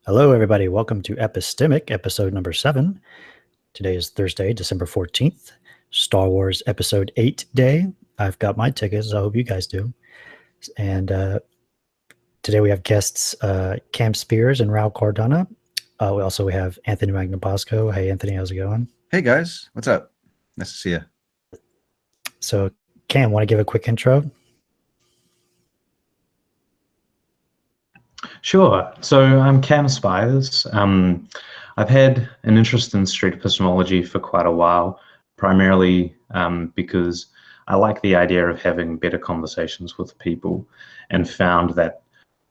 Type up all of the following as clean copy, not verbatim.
Hello, everybody. Welcome to Epistemic, episode number 7. Today is Thursday, December 14th, Star Wars Episode 8 day. I've got my tickets. I hope you guys do. And today we have guests Cam Spiers and Raul Cardona. We have Anthony Magnabosco. Hey, Anthony, how's it going? Hey, guys. What's up? Nice to see you. So, Cam, want to give a quick intro? Sure. So I'm Cam Spiers. I've had an interest in street epistemology for quite a while, primarily because I like the idea of having better conversations with people, and found that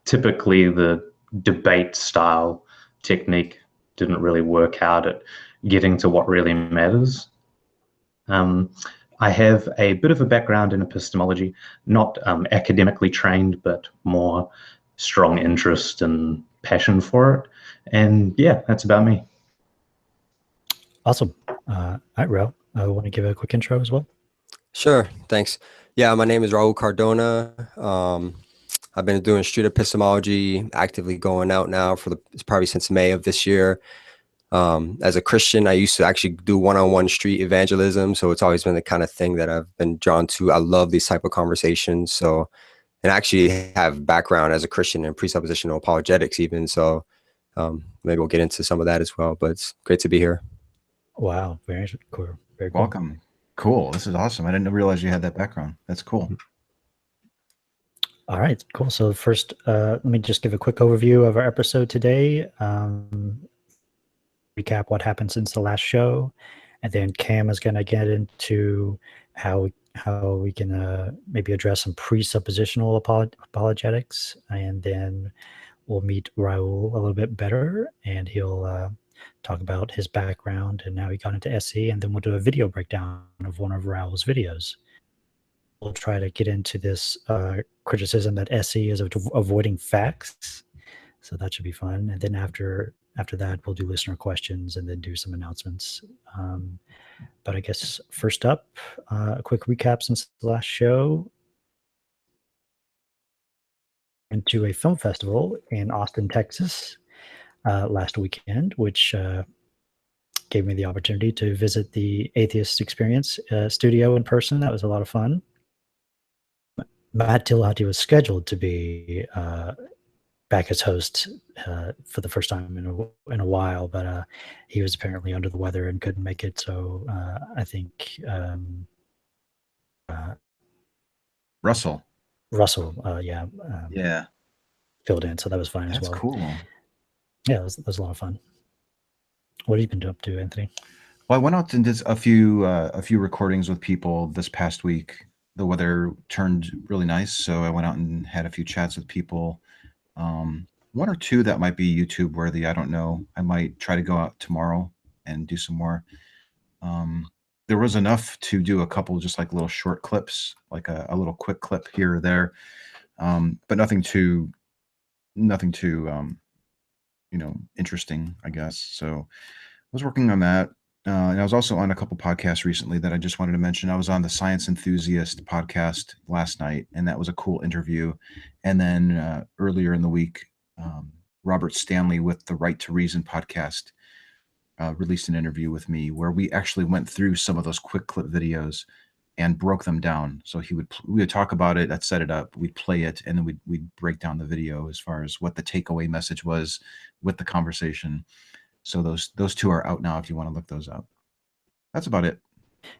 typically the debate style technique didn't really work out at getting to what really matters. I have a bit of a background in epistemology, not academically trained, but more strong interest and passion for it. And yeah, that's about me. Awesome. All right, Raul, I want to give a quick intro as well. Sure, thanks. Yeah, my name is Raul Cardona. I've been doing street epistemology, actively going out now probably since May of this year. As a Christian, I used to actually do one-on-one street evangelism, so it's always been the kind of thing that I've been drawn to. I love these type of conversations. And actually have background as a Christian in presuppositional apologetics even. So maybe we'll get into some of that as well, but it's great to be here. Wow. Very cool. Very cool. Welcome. Cool. This is awesome. I didn't realize you had that background. That's cool. All right, cool. So first, let me just give a quick overview of our episode today. Recap what happened since the last show. And then Cam is going to get into how we can maybe address some presuppositional apologetics, and then we'll meet Raul a little bit better, and he'll talk about his background and how he got into SE, and then we'll do a video breakdown of one of Raul's videos. We'll try to get into this criticism that SE is avoiding facts, so that should be fun. And then after that, we'll do listener questions and then do some announcements. But I guess first up, a quick recap since the last show. Went to a film festival in Austin, Texas last weekend, which gave me the opportunity to visit the Atheist Experience studio in person. That was a lot of fun. Matt Tillahati was scheduled to be back as host for the first time in a while, but he was apparently under the weather and couldn't make it. So I think Russell, filled in. So that was fine as well. That's cool. Yeah, that was a lot of fun. What have you been up to, Anthony? Well, I went out and did a few recordings with people this past week. The weather turned really nice, so I went out and had a few chats with people. One or two that might be YouTube worthy. I don't know. I might try to go out tomorrow and do some more. There was enough to do a couple just like little short clips, like a little quick clip here or there, but nothing too interesting, I guess. So I was working on that. And I was also on a couple podcasts recently that I just wanted to mention. I was on the Science Enthusiast podcast last night, and that was a cool interview. And then earlier in the week, Robert Stanley with the Right to Reason podcast released an interview with me where we actually went through some of those quick clip videos and broke them down. So we would talk about it, I'd set it up, we'd play it, and then we'd break down the video as far as what the takeaway message was with the conversation. So those two are out now if you want to look those up. That's about it.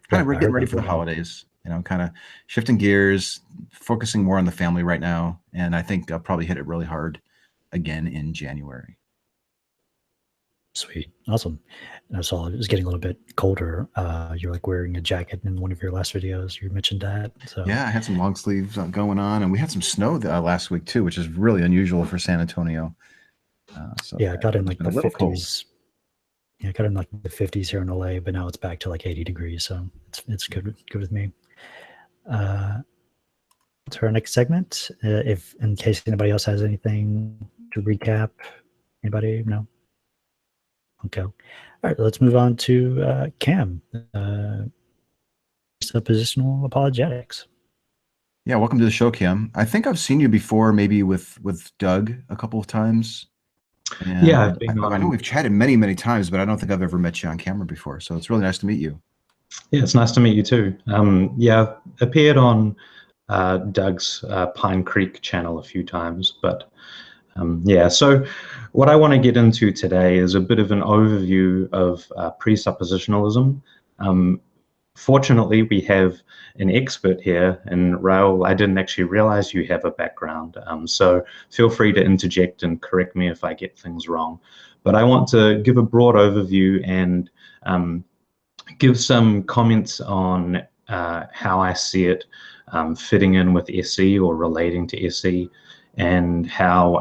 Kind of getting ready for the holidays, kind of shifting gears, focusing more on the family right now. And I think I'll probably hit it really hard again in January. Sweet. Awesome. And I saw it was getting a little bit colder. You're like wearing a jacket in one of your last videos. You mentioned that. So yeah, I had some long sleeves going on, and we had some snow last week too, which is really unusual for San Antonio. Yeah, I got in like the 50s. Cold. Yeah, I got in like the 50s here in LA, but now it's back to like 80 degrees. So it's good with me. To our next segment, if in case anybody else has anything to recap. Anybody? No? Okay. All right, let's move on to Cam. Presuppositional apologetics. Yeah, welcome to the show, Cam. I think I've seen you before, maybe with Doug a couple of times. And Yeah, I've been I know we've chatted many, many times, but I don't think I've ever met you on camera before. So it's really nice to meet you. Yeah, it's nice to meet you too. Yeah, I've appeared on Doug's Pine Creek channel a few times, but yeah, so what I want to get into today is a bit of an overview of presuppositionalism. Fortunately, we have an expert here, and Raul, I didn't actually realize you have a background, so feel free to interject and correct me if I get things wrong. But I want to give a broad overview and give some comments on how I see it fitting in with SE or relating to SE, and how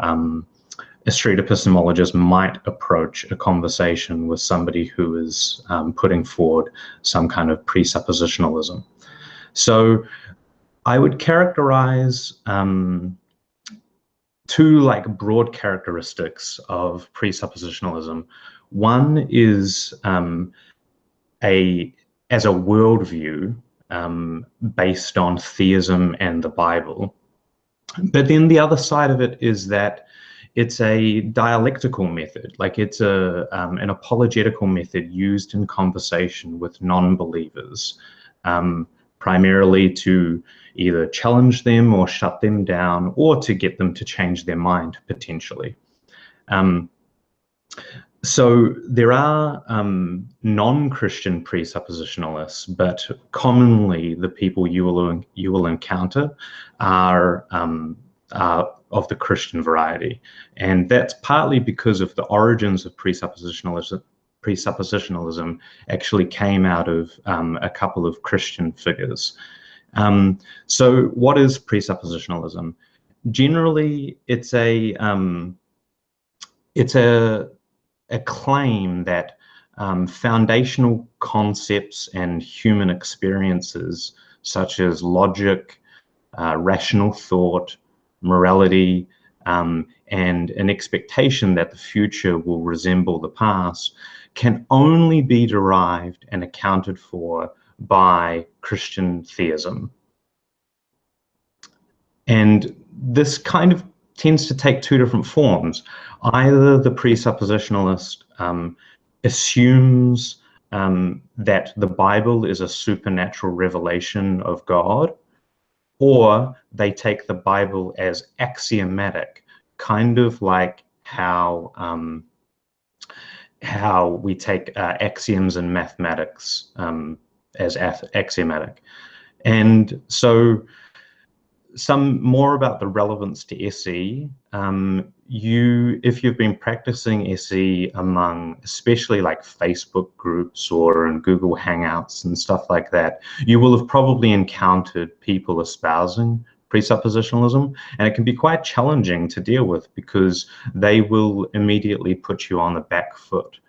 a street epistemologist might approach a conversation with somebody who is putting forward some kind of presuppositionalism. So I would characterize two broad characteristics of presuppositionalism. One is as a worldview based on theism and the Bible. But then the other side of it is that it's a dialectical method, like it's an apologetical method used in conversation with non-believers, primarily to either challenge them or shut them down, or to get them to change their mind, potentially. So there are non-Christian presuppositionalists, but commonly the people you will encounter are of the Christian variety, and that's partly because of the origins of presuppositionalism. Presuppositionalism actually came out of a couple of Christian figures. So what is presuppositionalism? Generally, it's a claim that foundational concepts and human experiences, such as logic, rational thought, morality, and an expectation that the future will resemble the past, can only be derived and accounted for by Christian theism. And this kind of tends to take two different forms. Either the presuppositionalist assumes that the Bible is a supernatural revelation of God, or they take the Bible as axiomatic, kind of like how we take axioms in mathematics as axiomatic. And so some more about the relevance to SE. If you've been practicing SE among especially like Facebook groups or in Google Hangouts and stuff like that, you will have probably encountered people espousing presuppositionalism, and it can be quite challenging to deal with because they will immediately put you on the back foot.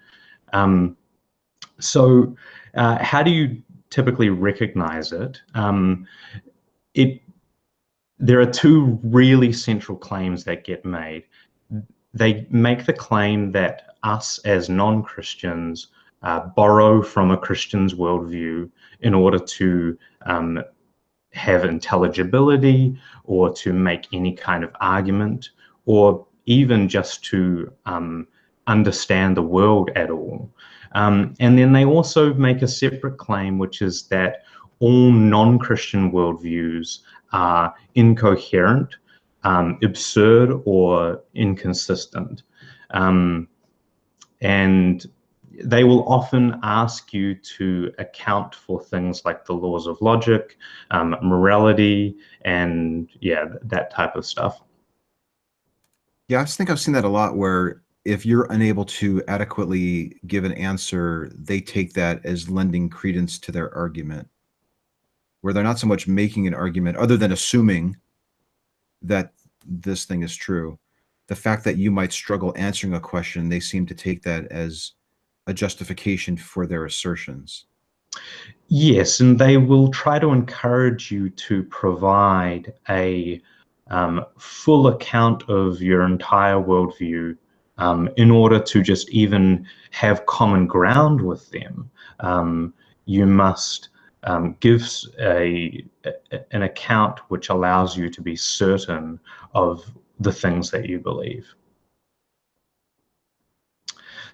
So how do you typically recognize it? There are two really central claims that get made. They make the claim that us as non-Christians borrow from a Christian's worldview in order to have intelligibility, or to make any kind of argument, or even just to understand the world at all. And then they also make a separate claim, which is that all non-Christian worldviews are incoherent, absurd, or inconsistent. And they will often ask you to account for things like the laws of logic, morality, and yeah, that type of stuff. Yeah, I think I've seen that a lot, where if you're unable to adequately give an answer, they take that as lending credence to their argument, where they're not so much making an argument other than assuming that this thing is true. The fact that you might struggle answering a question, they seem to take that as a justification for their assertions. Yes, and they will try to encourage you to provide a full account of your entire worldview in order to just even have common ground with them. You must give an account which allows you to be certain of the things that you believe.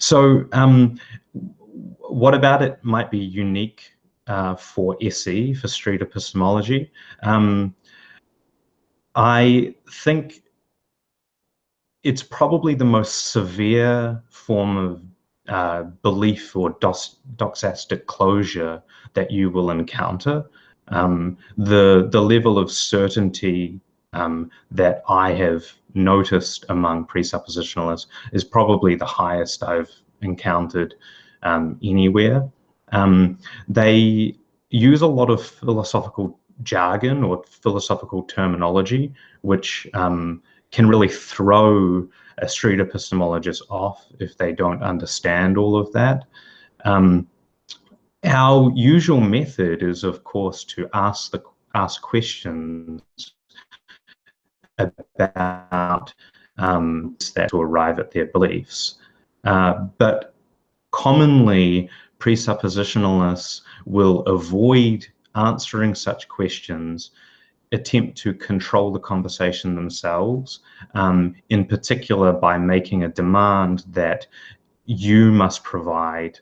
So what about it might be unique for SE, for street epistemology? I think it's probably the most severe form of belief or doxastic closure that you will encounter. The level of certainty that I have noticed among presuppositionalists is probably the highest I've encountered anywhere. They use a lot of philosophical jargon or philosophical terminology, which can really throw a street epistemologist off if they don't understand all of that. Our usual method is, of course, to ask questions about that to arrive at their beliefs. But commonly, presuppositionalists will avoid answering such questions, attempt to control the conversation themselves, in particular by making a demand that you must provide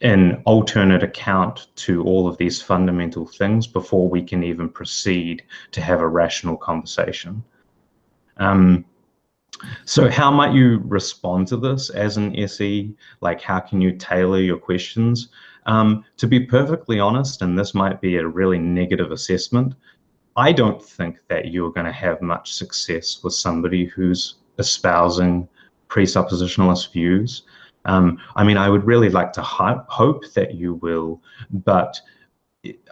an alternate account to all of these fundamental things before we can even proceed to have a rational conversation. So how might you respond to this as an SE? Like, how can you tailor your questions? To be perfectly honest, and this might be a really negative assessment, I don't think that you're going to have much success with somebody who's espousing presuppositionalist views. I mean, I would really like to hope that you will, but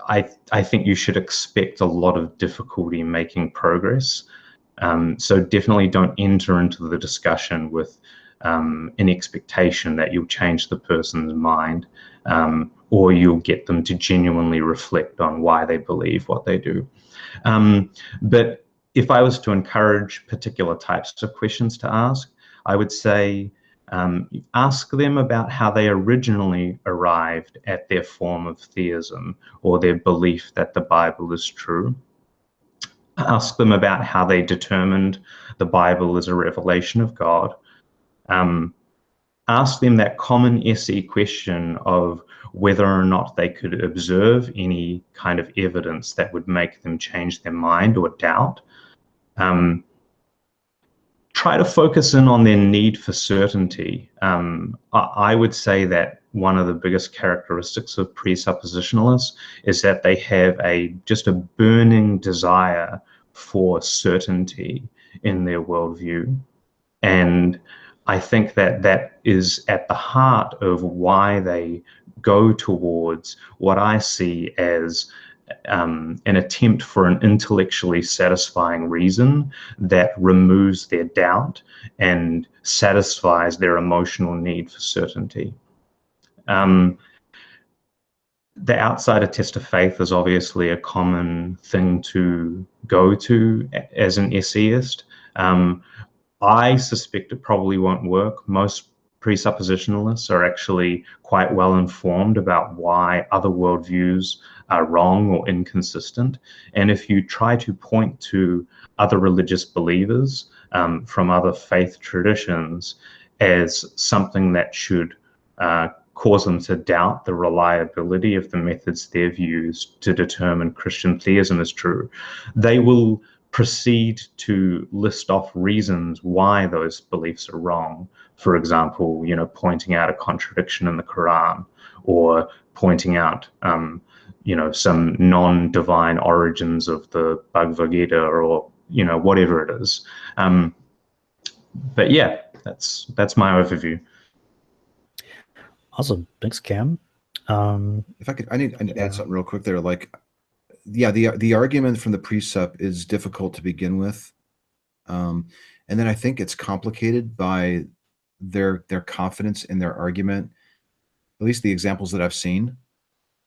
I think you should expect a lot of difficulty making progress. So definitely don't enter into the discussion with an expectation that you'll change the person's mind, or you'll get them to genuinely reflect on why they believe what they do. But if I was to encourage particular types of questions to ask, I would say ask them about how they originally arrived at their form of theism or their belief that the Bible is true. Ask them about how they determined the Bible is a revelation of God. Ask them that common SE question of whether or not they could observe any kind of evidence that would make them change their mind or doubt. Try to focus in on their need for certainty. I would say that one of the biggest characteristics of presuppositionalists is that they have just a burning desire for certainty in their worldview. And I think that that is at the heart of why they go towards what I see as an attempt for an intellectually satisfying reason that removes their doubt and satisfies their emotional need for certainty. The outsider test of faith is obviously a common thing to go to as an essayist. I suspect it probably won't work. Most presuppositionalists are actually quite well informed about why other worldviews are wrong or inconsistent. And if you try to point to other religious believers from other faith traditions as something that should cause them to doubt the reliability of the methods they've used to determine Christian theism is true, they will proceed to list off reasons why those beliefs are wrong. For example, pointing out a contradiction in the Quran, or pointing out, some non-divine origins of the Bhagavad Gita, or whatever it is. But yeah, that's my overview. Awesome, thanks, Cam. If I could, I need to add something real quick there. Like, yeah, the argument from the precept is difficult to begin with, and then I think it's complicated by their confidence in their argument. At least the examples that I've seen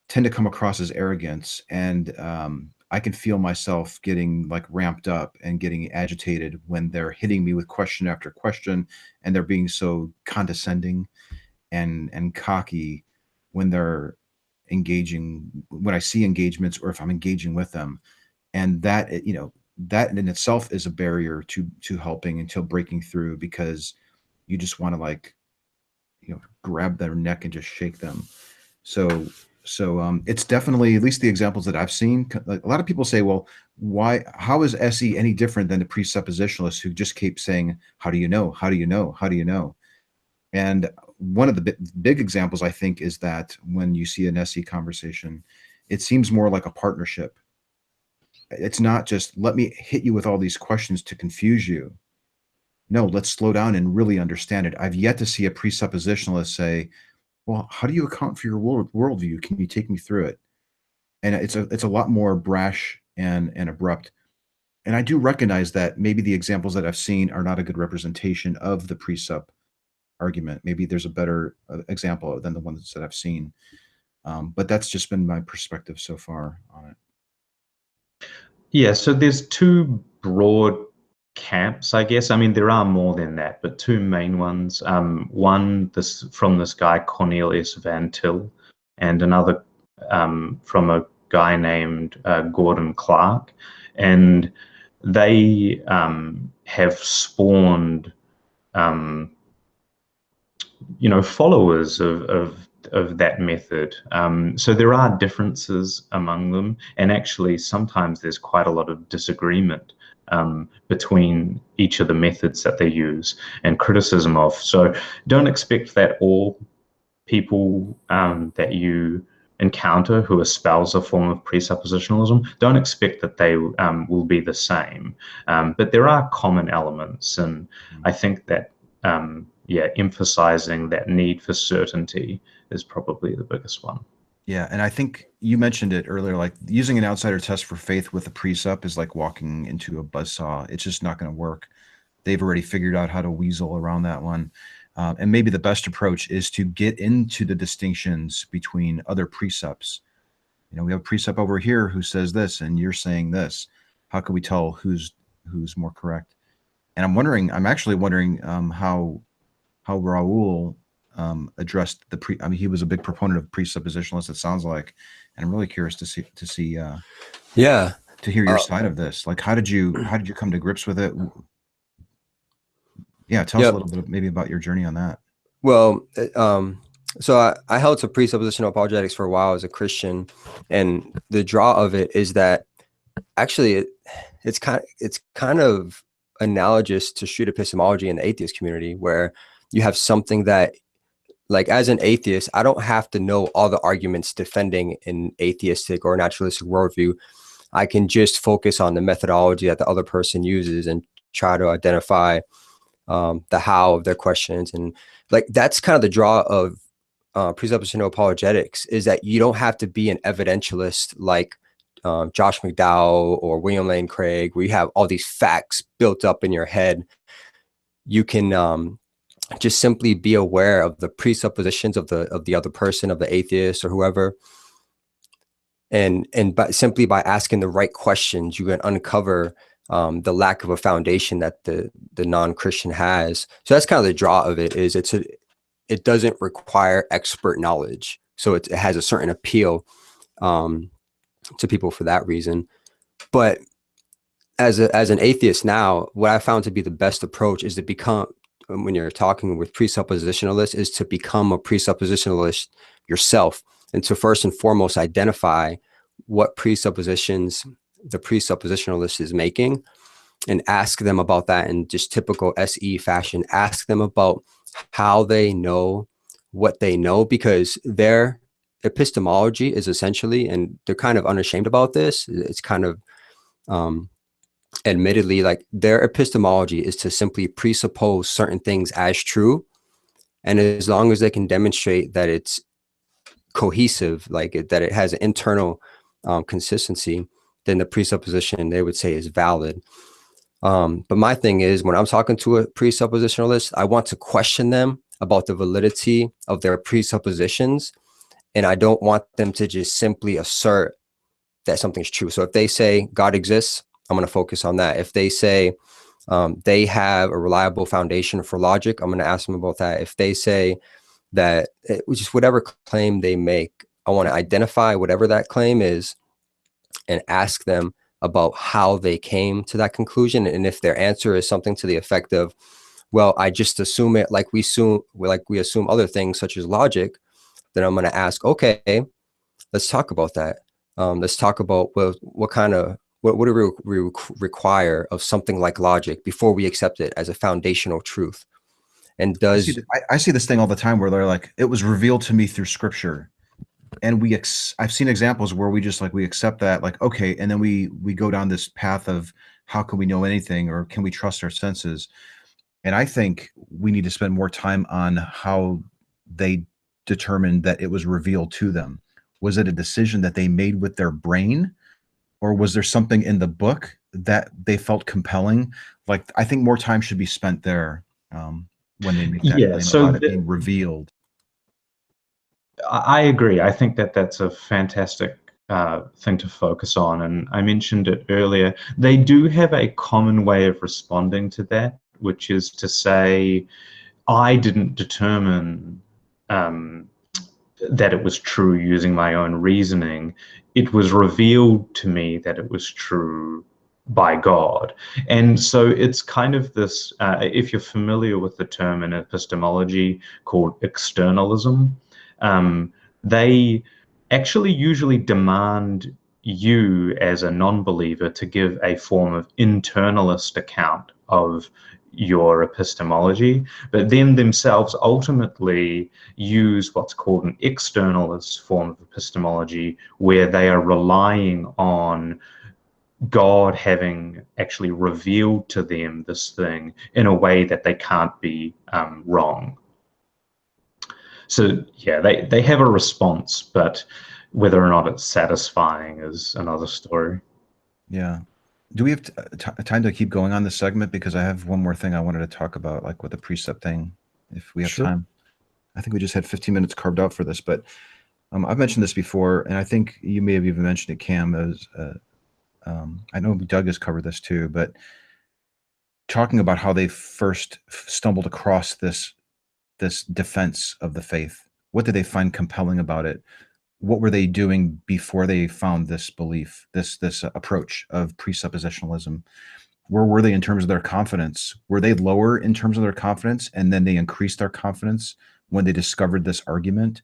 tend to come across as arrogance, and I can feel myself getting like ramped up and getting agitated when they're hitting me with question after question, and they're being so condescending and cocky when they're engaging, when I see engagements or if I'm engaging with them. And that, that in itself is a barrier to helping until breaking through, because you just want to like, grab their neck and just shake them. So it's definitely, at least the examples that I've seen, like, a lot of people say, well, how is SE any different than the presuppositionalists who just keep saying, how do you know? How do you know? How do you know? And one of the big examples, I think, is that when you see an SE conversation, it seems more like a partnership. It's not just, let me hit you with all these questions to confuse you. No, let's slow down and really understand it. I've yet to see a presuppositionalist say, well, how do you account for your worldview? Can you take me through it? And it's a lot more brash and abrupt. And I do recognize that maybe the examples that I've seen are not a good representation of the presup argument. Maybe there's a better example than the ones that I've seen. But that's just been my perspective so far on it. Yeah, so there's two broad camps, I guess. I mean, there are more than that, but two main ones. One from this guy Cornelius Van Til, and another from a guy named Gordon Clark, and they have spawned followers of that method. So there are differences among them, and actually sometimes there's quite a lot of disagreement between each of the methods that they use and criticism of. So don't expect that all people that you encounter who espouse a form of presuppositionalism, don't expect that they will be the same. But there are common elements, and I think that emphasizing that need for certainty is probably the biggest one. Yeah, and I think you mentioned it earlier, like using an outsider test for faith with a presup is like walking into a buzzsaw. It's just not going to work. They've already figured out how to weasel around that one. And maybe the best approach is to get into the distinctions between other presups. We have a presup over here who says this, and you're saying this. How can we tell who's more correct? And I'm actually wondering how Raul addressed he was a big proponent of presuppositionalists, it sounds like, and I'm really curious to hear your side of this. Like, how did you come to grips with it? Yeah, tell us a little bit maybe about your journey on that. Well, so I held to presuppositional apologetics for a while as a Christian, and the draw of it is that actually it's kind of analogous to street epistemology in the atheist community, where you have something that, like, as an atheist, I don't have to know all the arguments defending an atheistic or naturalistic worldview. I can just focus on the methodology that the other person uses and try to identify the how of their questions. And like, that's kind of the draw of presuppositional apologetics, is that you don't have to be an evidentialist like Josh McDowell or William Lane Craig, where you have all these facts built up in your head. You can just simply be aware of the presuppositions of the other person, of the atheist or whoever, and simply by asking the right questions, you can uncover the lack of a foundation that the non-Christian has. So that's kind of the draw of it, is it doesn't require expert knowledge, so it has a certain appeal to people for that reason. But as an atheist now, what I found to be the best approach is to become, when you're talking with presuppositionalists, is to become a presuppositionalist yourself, and to first and foremost identify what presuppositions the presuppositionalist is making, and ask them about that in just typical SE fashion. Ask them about how they know what they know, because their epistemology is essentially, and they're kind of unashamed about this, it's kind of admittedly, like, their epistemology is to simply presuppose certain things as true, and as long as they can demonstrate that it's cohesive, like that it has an internal consistency, then the presupposition, they would say, is valid. But my thing is, when I'm talking to a presuppositionalist, I want to question them about the validity of their presuppositions, and I don't want them to just simply assert that something's true. So if they say God exists, I'm going to focus on that. If they say they have a reliable foundation for logic, I'm going to ask them about that. If they say that, just whatever claim they make, I want to identify whatever that claim is and ask them about how they came to that conclusion. And if their answer is something to the effect of, well, I just assume it like we assume other things such as logic, then I'm going to ask, okay, let's talk about that. Let's talk about what do we require of something like logic before we accept it as a foundational truth? And I see this thing all the time where they're like, it was revealed to me through scripture. And I've seen examples where we just we accept that, like, okay, and then we go down this path of how can we know anything, or can we trust our senses? And I think we need to spend more time on how they determined that it was revealed to them. Was it a decision that they made with their brain, or was there something in the book that they felt compelling? Like, I think more time should be spent there when they make that claim about it being revealed. I agree. I think that that's a fantastic thing to focus on. And I mentioned it earlier. They do have a common way of responding to that, which is to say, I didn't determine that it was true using my own reasoning. It was revealed to me that it was true by God. And so it's kind of this, if you're familiar with the term in epistemology called externalism, they actually usually demand you as a non-believer to give a form of internalist account of your epistemology, but then themselves ultimately use what's called an externalist form of epistemology, where they are relying on God having actually revealed to them this thing in a way that they can't be wrong. So yeah, they have a response, but whether or not it's satisfying is another story. Yeah. Do we have time to keep going on this segment? Because I have one more thing I wanted to talk about, like with the precept thing, if we have time. I think we just had 15 minutes carved out for this, but I've mentioned this before, and I think you may have even mentioned it, Cam, as I know Doug has covered this too, but talking about how they first stumbled across this defense of the faith. What did they find compelling about it? What were they doing before they found this belief, this approach of presuppositionalism? Where were they in terms of their confidence? Were they lower in terms of their confidence, and then they increased their confidence when they discovered this argument?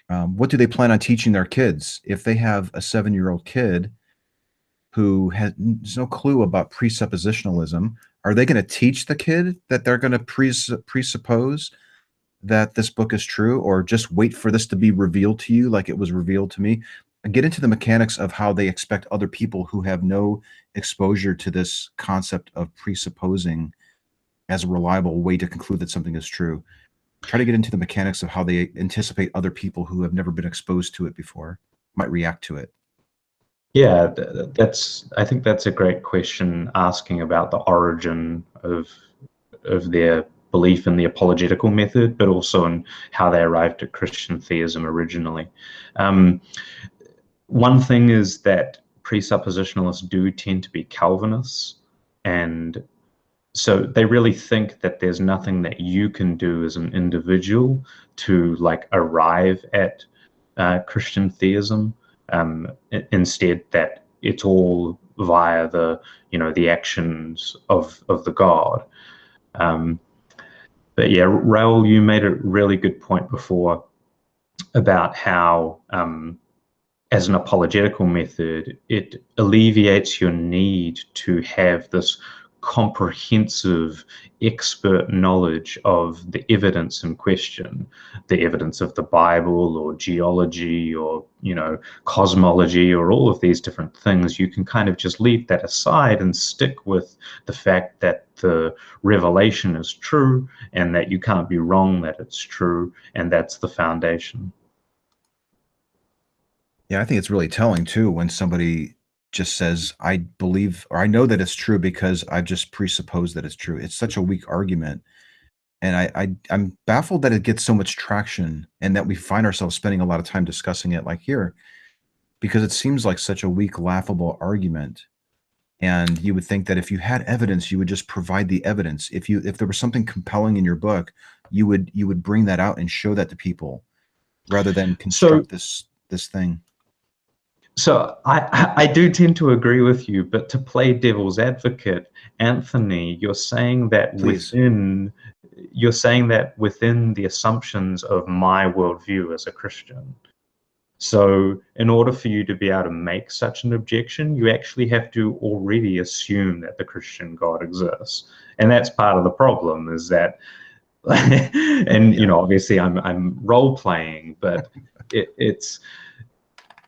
What do they plan on teaching their kids? If they have a 7-year-old kid who has no clue about presuppositionalism, are they going to teach the kid that they're going to presuppose that this book is true, or just wait for this to be revealed to you like it was revealed to me? And get into the mechanics of how they expect other people who have no exposure to this concept of presupposing as a reliable way to conclude that something is true. Try to get into the mechanics of how they anticipate other people who have never been exposed to it before might react to it. Yeah, I think that's a great question, asking about the origin of their belief in the apologetical method, but also in how they arrived at Christian theism originally. One thing is that presuppositionalists do tend to be Calvinists, and so they really think that there's nothing that you can do as an individual to arrive at Christian theism. Instead, that it's all via the actions of the God. But yeah, Raul, you made a really good point before about how, as an apologetical method, it alleviates your need to have this comprehensive expert knowledge of the evidence in question, the evidence of the Bible or geology or cosmology or all of these different things. You can kind of just leave that aside and stick with the fact that the revelation is true and that you can't be wrong that it's true, and that's the foundation. Yeah, I think it's really telling too when somebody just says, I believe, or I know that it's true because I've just presupposed that it's true. It's such a weak argument. And I'm baffled that it gets so much traction and that we find ourselves spending a lot of time discussing it like here, because it seems like such a weak, laughable argument. And you would think that if you had evidence, you would just provide the evidence. If there was something compelling in your book, you would bring that out and show that to people rather than construct this thing. So I do tend to agree with you, but to play devil's advocate, Anthony, you're saying that within the assumptions of my worldview as a Christian. So in order for you to be able to make such an objection, you actually have to already assume that the Christian God exists. And that's part of the problem, is that, and you know, obviously I'm role playing, but it's,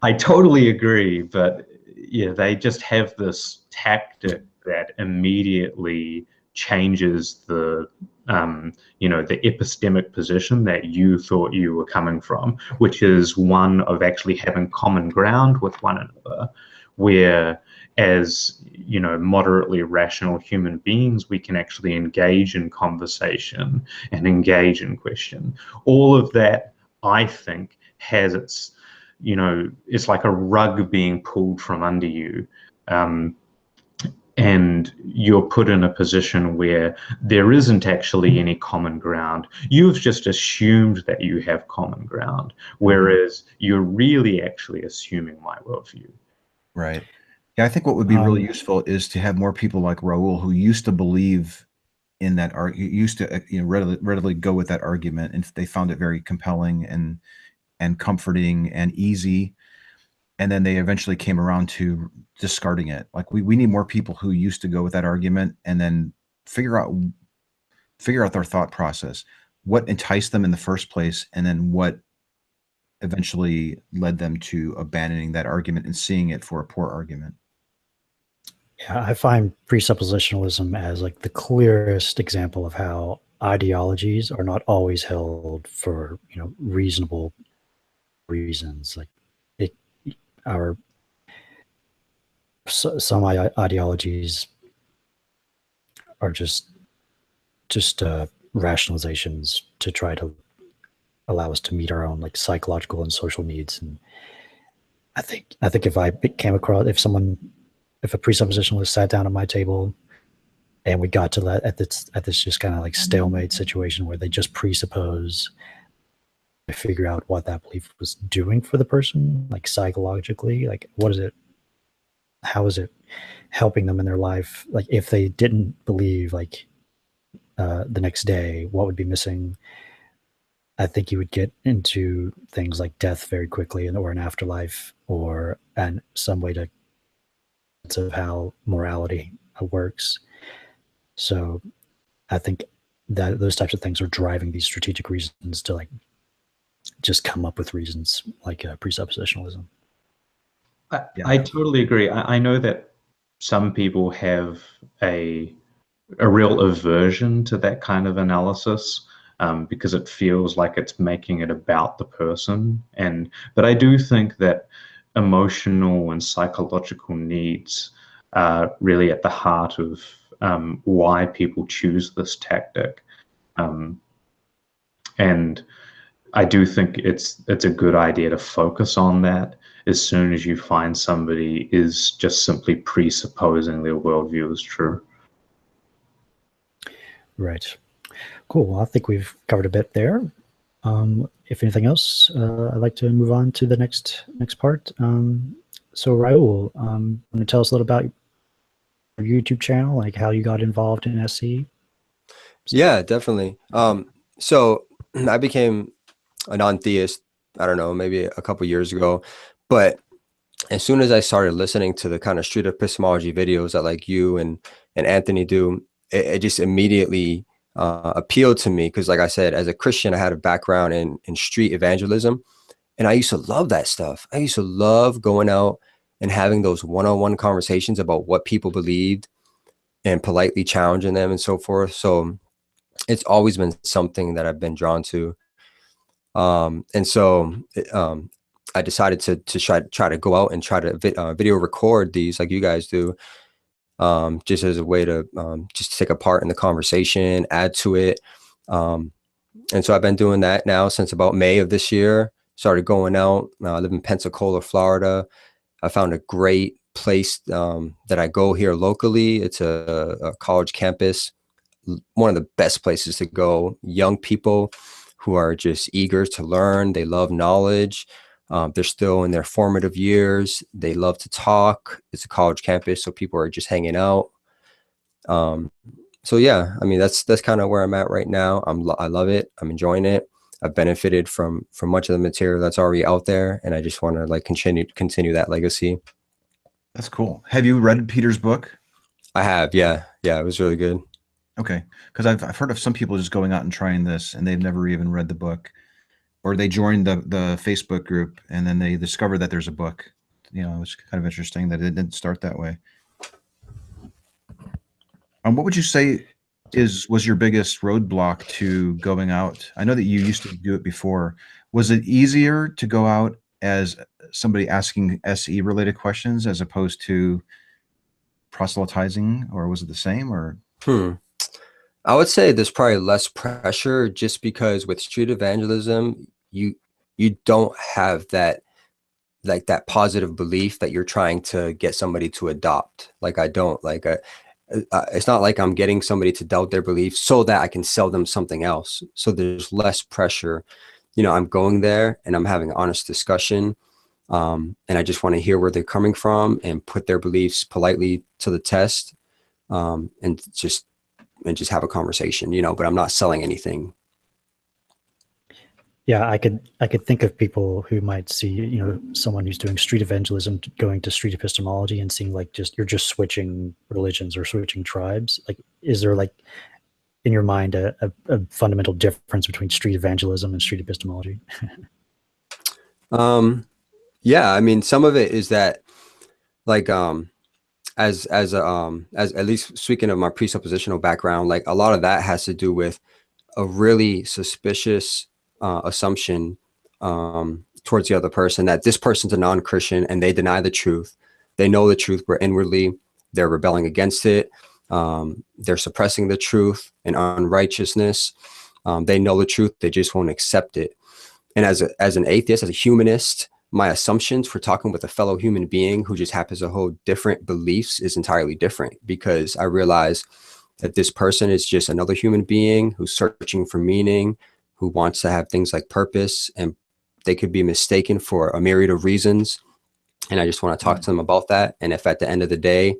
I totally agree, but yeah, they just have this tactic that immediately changes the you know, the epistemic position that you thought you were coming from, which is one of actually having common ground with one another, where as, you know, moderately rational human beings, we can actually engage in conversation and engage in question. All of that, I think, has its, you know, it's like a rug being pulled from under you. And you're put in a position where there isn't actually any common ground. You've just assumed that you have common ground, whereas you're really actually assuming my worldview. Right. Yeah, I think what would be really useful is to have more people like Raul, who used to believe in that used to, you know, readily go with that argument, and they found it very compelling and comforting and easy. And then they eventually came around to discarding it. Like we need more people who used to go with that argument and then figure out their thought process, what enticed them in the first place, and then what eventually led them to abandoning that argument and seeing it for a poor argument. Yeah, I find presuppositionalism as like the clearest example of how ideologies are not always held for, you know, reasonable reasons. Like some ideologies are just rationalizations to try to allow us to meet our own like psychological and social needs. And I think if I came across, if a presuppositionalist sat down at my table and we got to that at this just kind of like stalemate situation where they just presuppose, figure out what that belief was doing for the person, like psychologically, like how is it helping them in their life? Like if they didn't believe, like the next day, what would be missing? I think you would get into things like death very quickly, or an afterlife, and some way to of how morality works. So I think that those types of things are driving these strategic reasons to like just come up with reasons like presuppositionalism. I totally agree. I know that some people have a real aversion to that kind of analysis because it feels like it's making it about the person. But I do think that emotional and psychological needs are really at the heart of why people choose this tactic. And I do think it's a good idea to focus on that as soon as you find somebody is just simply presupposing their worldview is true. Right. Cool. Well, I think we've covered a bit there. If anything else, I'd like to move on to the next part. So Raul, want to tell us a little about your YouTube channel, like how you got involved in SE? Yeah, definitely. So I became a non-theist, I don't know, maybe a couple years ago. But as soon as I started listening to the kind of street epistemology videos that like you and Anthony do, it just immediately appealed to me. Because like I said, as a Christian, I had a background in street evangelism. And I used to love that stuff. I used to love going out and having those one-on-one conversations about what people believed and politely challenging them and so forth. So it's always been something that I've been drawn to. And so I decided to try to go out and try to video record these like you guys do, just as a way to just take a part in the conversation, add to it. And so I've been doing that now since about May of this year. Started going out. I live in Pensacola, Florida. I found a great place that I go here locally. It's a college campus, one of the best places to go. Young people who are just eager to learn. They love knowledge. They're still in their formative years. They love to talk. It's a college campus, so people are just hanging out. So yeah, I mean, that's kind of where I'm at right now. I love it. I'm enjoying it. I've benefited from much of the material that's already out there, and I just want to like continue that legacy. That's cool. Have you read Peter's book? I have, yeah. It was really good. Okay, because I've heard of some people just going out and trying this, and they've never even read the book, or they joined the Facebook group and then they discovered that there's a book. You know, it's kind of interesting that it didn't start that way. What would you say was your biggest roadblock to going out? I know that you used to do it before. Was it easier to go out as somebody asking SE related questions as opposed to proselytizing, or was it the same? Or I would say there's probably less pressure, just because with street evangelism, you don't have that, like that positive belief that you're trying to get somebody to adopt. Like I don't like it's not like I'm getting somebody to doubt their beliefs so that I can sell them something else. So there's less pressure. You know, I'm going there and I'm having an honest discussion. And I just want to hear where they're coming from and put their beliefs politely to the test. And just have a conversation, you know, but I'm not selling anything. Yeah, I could think of people who might see, you know, someone who's doing street evangelism going to street epistemology and seeing like you're just switching religions or switching tribes. Like, is there like in your mind a fundamental difference between street evangelism and street epistemology? Yeah, I mean, some of it is that like as at least speaking of my presuppositional background, like a lot of that has to do with a really suspicious assumption towards the other person, that this person's a non-Christian and they deny the truth. They know the truth, but inwardly they're rebelling against it. They're suppressing the truth and unrighteousness. They know the truth, they just won't accept it. And as an atheist, as a humanist, my assumptions for talking with a fellow human being who just happens to hold different beliefs is entirely different, because I realize that this person is just another human being who's searching for meaning, who wants to have things like purpose, and they could be mistaken for a myriad of reasons. And I just want to talk to them about that. And if at the end of the day,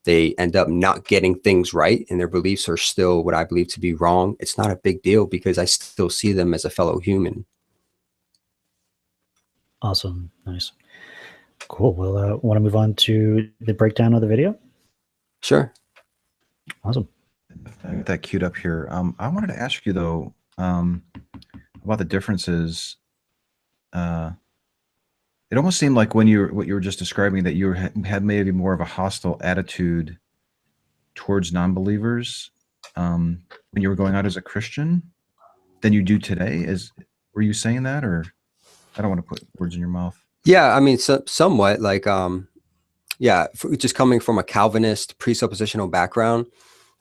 they end up not getting things right and their beliefs are still what I believe to be wrong, it's not a big deal, because I still see them as a fellow human. Awesome. Nice. Cool. Well, want to move on to the breakdown of the video? Sure. Awesome. I got that queued up here. I wanted to ask you though, about the differences. It almost seemed like what you were just describing, that you had maybe more of a hostile attitude towards non-believers when you were going out as a Christian than you do today. Were you saying that, or I don't want to put words in your mouth? Yeah, I mean, somewhat like, yeah, just coming from a Calvinist presuppositional background.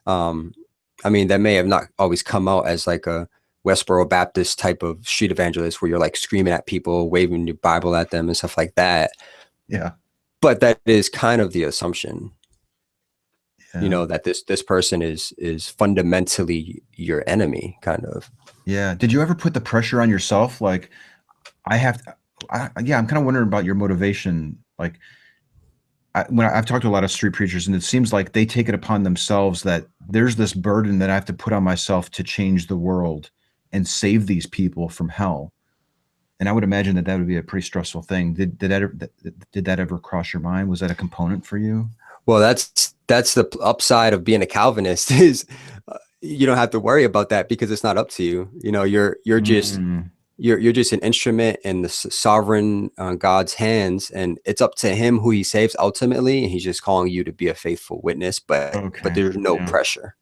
I mean, that may have not always come out as like a Westboro Baptist type of street evangelist where you're like screaming at people, waving your Bible at them and stuff like that. Yeah. But that is kind of the assumption, yeah. You know, that this person is fundamentally your enemy, kind of. Yeah. Did you ever put the pressure on yourself? Like, I'm kind of wondering about your motivation. Like, when I've talked to a lot of street preachers, and it seems like they take it upon themselves that there's this burden that I have to put on myself to change the world and save these people from hell. And I would imagine that would be a pretty stressful thing. Did that ever cross your mind? Was that a component for you? Well, that's the upside of being a Calvinist is you don't have to worry about that, because it's not up to you. You know, you're just you're just an instrument in the sovereign God's hands, and it's up to him who he saves ultimately. And he's just calling you to be a faithful witness, but there's no pressure.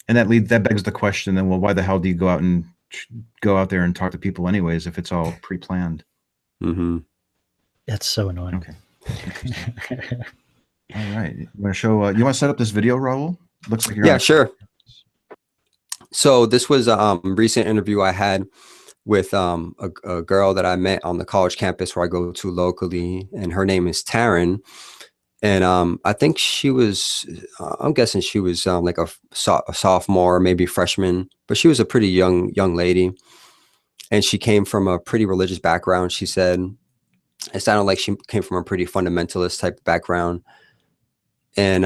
And that begs the question then, well, why the hell do you go out there and talk to people anyways, if it's all pre-planned? Mm-hmm. That's so annoying. Okay. All right. You want to set up this video, Raul? Looks like you're sure. So this was a recent interview I had with a girl that I met on the college campus where I go to locally, and her name is Taryn. And I think she was, I'm guessing she was like a sophomore, maybe freshman, but she was a pretty young lady. And she came from a pretty religious background, she said. It sounded like she came from a pretty fundamentalist type of background. And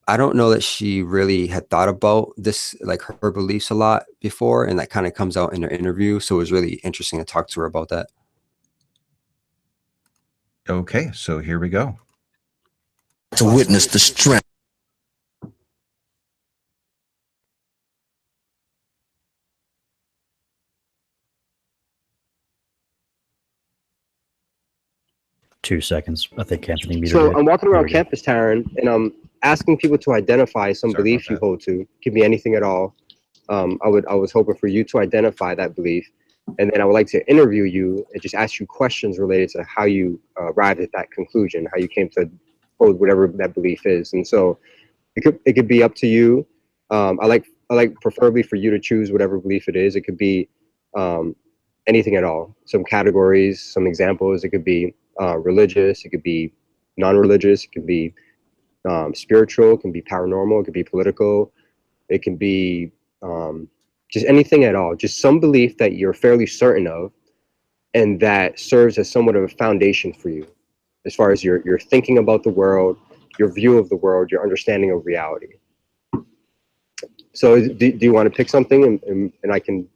I don't know that she really had thought about this, like her beliefs a lot before, and that kind of comes out in her interview. So it was really interesting to talk to her about that. Okay, so here we go. To witness the strength. Two seconds. I think Anthony muted So it. I'm walking There around we go. campus, Taryn, and I'm asking people to identify some Sorry belief about you that. hold to. Could be anything at all. I was hoping for you to identify that belief, and then I would like to interview you and just ask you questions related to how you arrived at that conclusion, how you came to hold whatever that belief is. And so it could be up to you. I like preferably for you to choose whatever belief it is. It could be anything at all. Some categories, some examples. It could be religious. It could be non-religious. It could be spiritual. It can be paranormal. It could be political. It can be just anything at all. Just some belief that you're fairly certain of, and that serves as somewhat of a foundation for you, as far as your thinking about the world, your view of the world, your understanding of reality. So do you want to pick something, and I can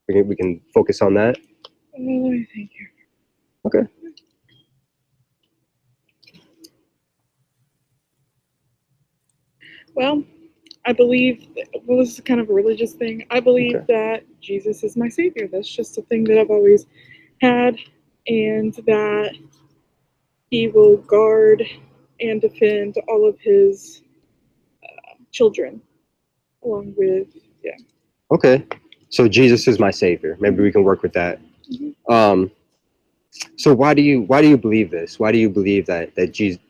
we can focus on that? Let me think here. Okay. Well, I believe, well, this is kind of a religious thing. I believe Okay. that Jesus is my savior. That's just a thing that I've always had, and that he will guard and defend all of his children, along with, Okay. So Jesus is my savior. Maybe we can work with that. Mhm. So why do you believe this? Why do you believe that Jesus,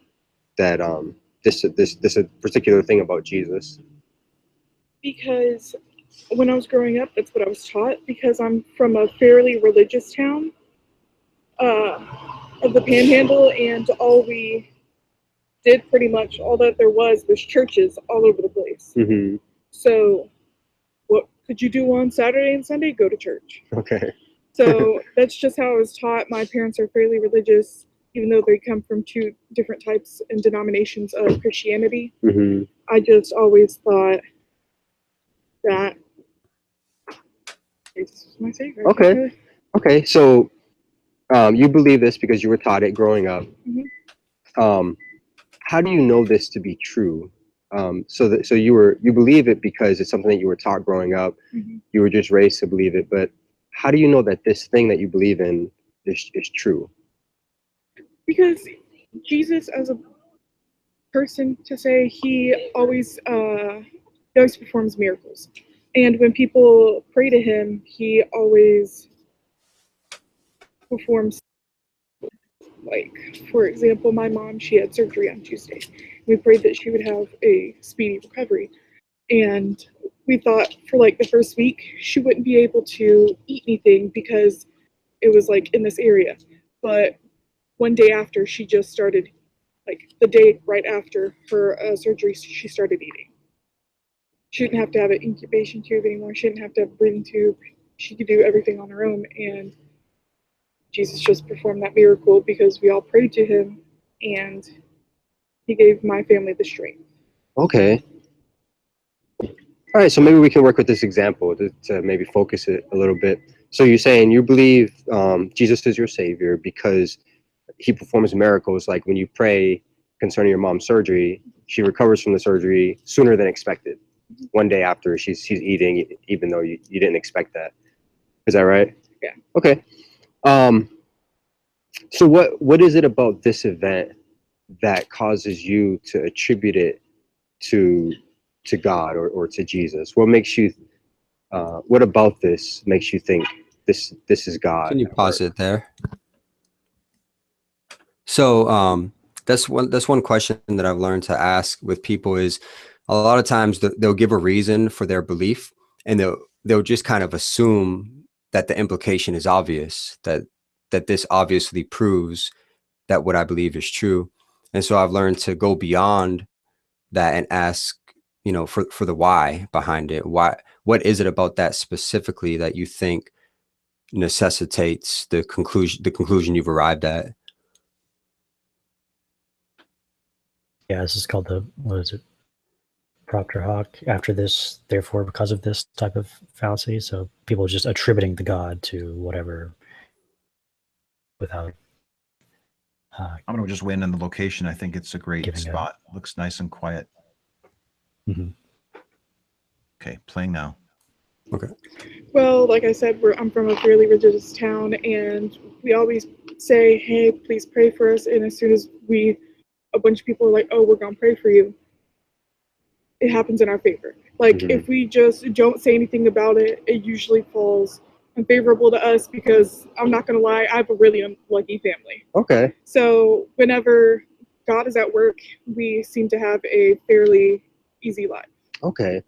that this a particular thing about Jesus? Because when I was growing up, that's what I was taught, because I'm from a fairly religious town of the Panhandle, and all we did, pretty much all that there was churches all over the place. Mm-hmm. So what could you do on Saturday and Sunday? Go to church. Okay. So that's just how I was taught. My parents are fairly religious, even though they come from two different types and denominations of Christianity. Mm-hmm. I just always thought that Jesus was my savior. Okay. Okay. So you believe this because you were taught it growing up. Mhm. How do you know this to be true? So you believe it because it's something that you were taught growing up. Mhm. You were just raised to believe it, but how do you know that this thing that you believe in is true? Because Jesus, as a person, to say, he always performs miracles, and when people pray to him, he always performs. Like, for example, my mom, she had surgery on Tuesday. We prayed that she would have a speedy recovery, and we thought for like the first week she wouldn't be able to eat anything because it was like in this area. But one day after, she just started, like the day right after her surgery, she started eating. She didn't have to have an incubation tube anymore. She didn't have to have a breathing tube. She could do everything on her own, and Jesus just performed that miracle because we all prayed to him, and he gave my family the strength. Okay. All right. So maybe we can work with this example to maybe focus it a little bit. So you're saying you believe Jesus is your savior because he performs miracles. Like when you pray concerning your mom's surgery, she recovers from the surgery sooner than expected. One day after she's eating, even though you didn't expect that. Is that right? Yeah. Okay. So what is it about this event that causes you to attribute it to God or to Jesus? What makes you what about this makes you think this is God? Can you pause it there? So that's one question that I've learned to ask with people is a lot of times they'll give a reason for their belief, and they'll just kind of assume that the implication is obvious, that this obviously proves that what I believe is true. And so I've learned to go beyond that and ask, for the why behind it. What is it about that specifically that you think necessitates the conclusion you've arrived at. Yeah, this is called what is it? Proctor Hoc. After this, therefore, because of this type of fallacy. So people are just attributing the God to whatever without. I'm going to just win in the location. I think it's a great spot. Looks nice and quiet. Mm-hmm. Okay, playing now. Okay. Well, like I said, I'm from a fairly religious town, and we always say, hey, please pray for us. And as soon as a bunch of people are like, oh, we're going to pray for you, it happens in our favor. Like, if we just don't say anything about it, it usually falls unfavorable to us, because I'm not going to lie, I have a really unlucky family. Okay. So whenever God is at work, we seem to have a fairly easy life. Okay.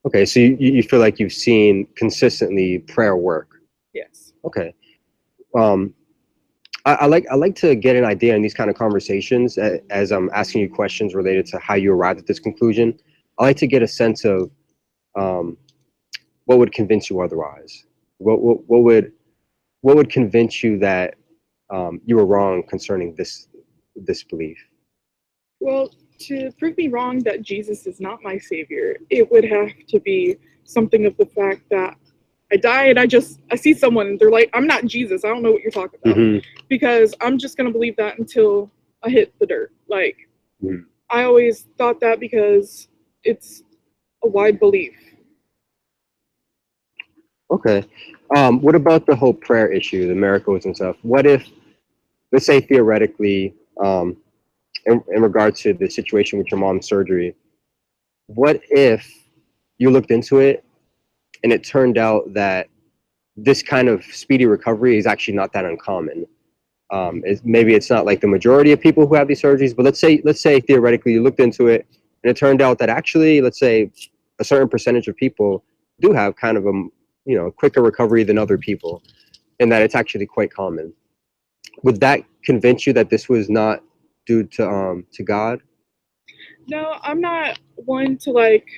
Okay, so you feel like you've seen consistently prayer work. Yes. Okay. I like to get an idea in these kind of conversations as I'm asking you questions related to how you arrived at this conclusion. I like to get a sense of what would convince you otherwise. What would convince you that you were wrong concerning this belief? Well, to prove me wrong that Jesus is not my savior, it would have to be something of the fact that I die and I see someone and they're like, I'm not Jesus, I don't know what you're talking about. Because I'm just going to believe that until I hit the dirt. Like, I always thought that because it's a wide belief. Okay. What about the whole prayer issue, the miracles and stuff? What if, let's say theoretically, in regard to the situation with your mom's surgery, what if you looked into it and it turned out that this kind of speedy recovery is actually not that uncommon? Maybe it's not like the majority of people who have these surgeries, but let's say theoretically you looked into it and it turned out that actually, let's say a certain percentage of people do have kind of a quicker recovery than other people, and that it's actually quite common. Would that convince you that this was not due to God? No, I'm not one to like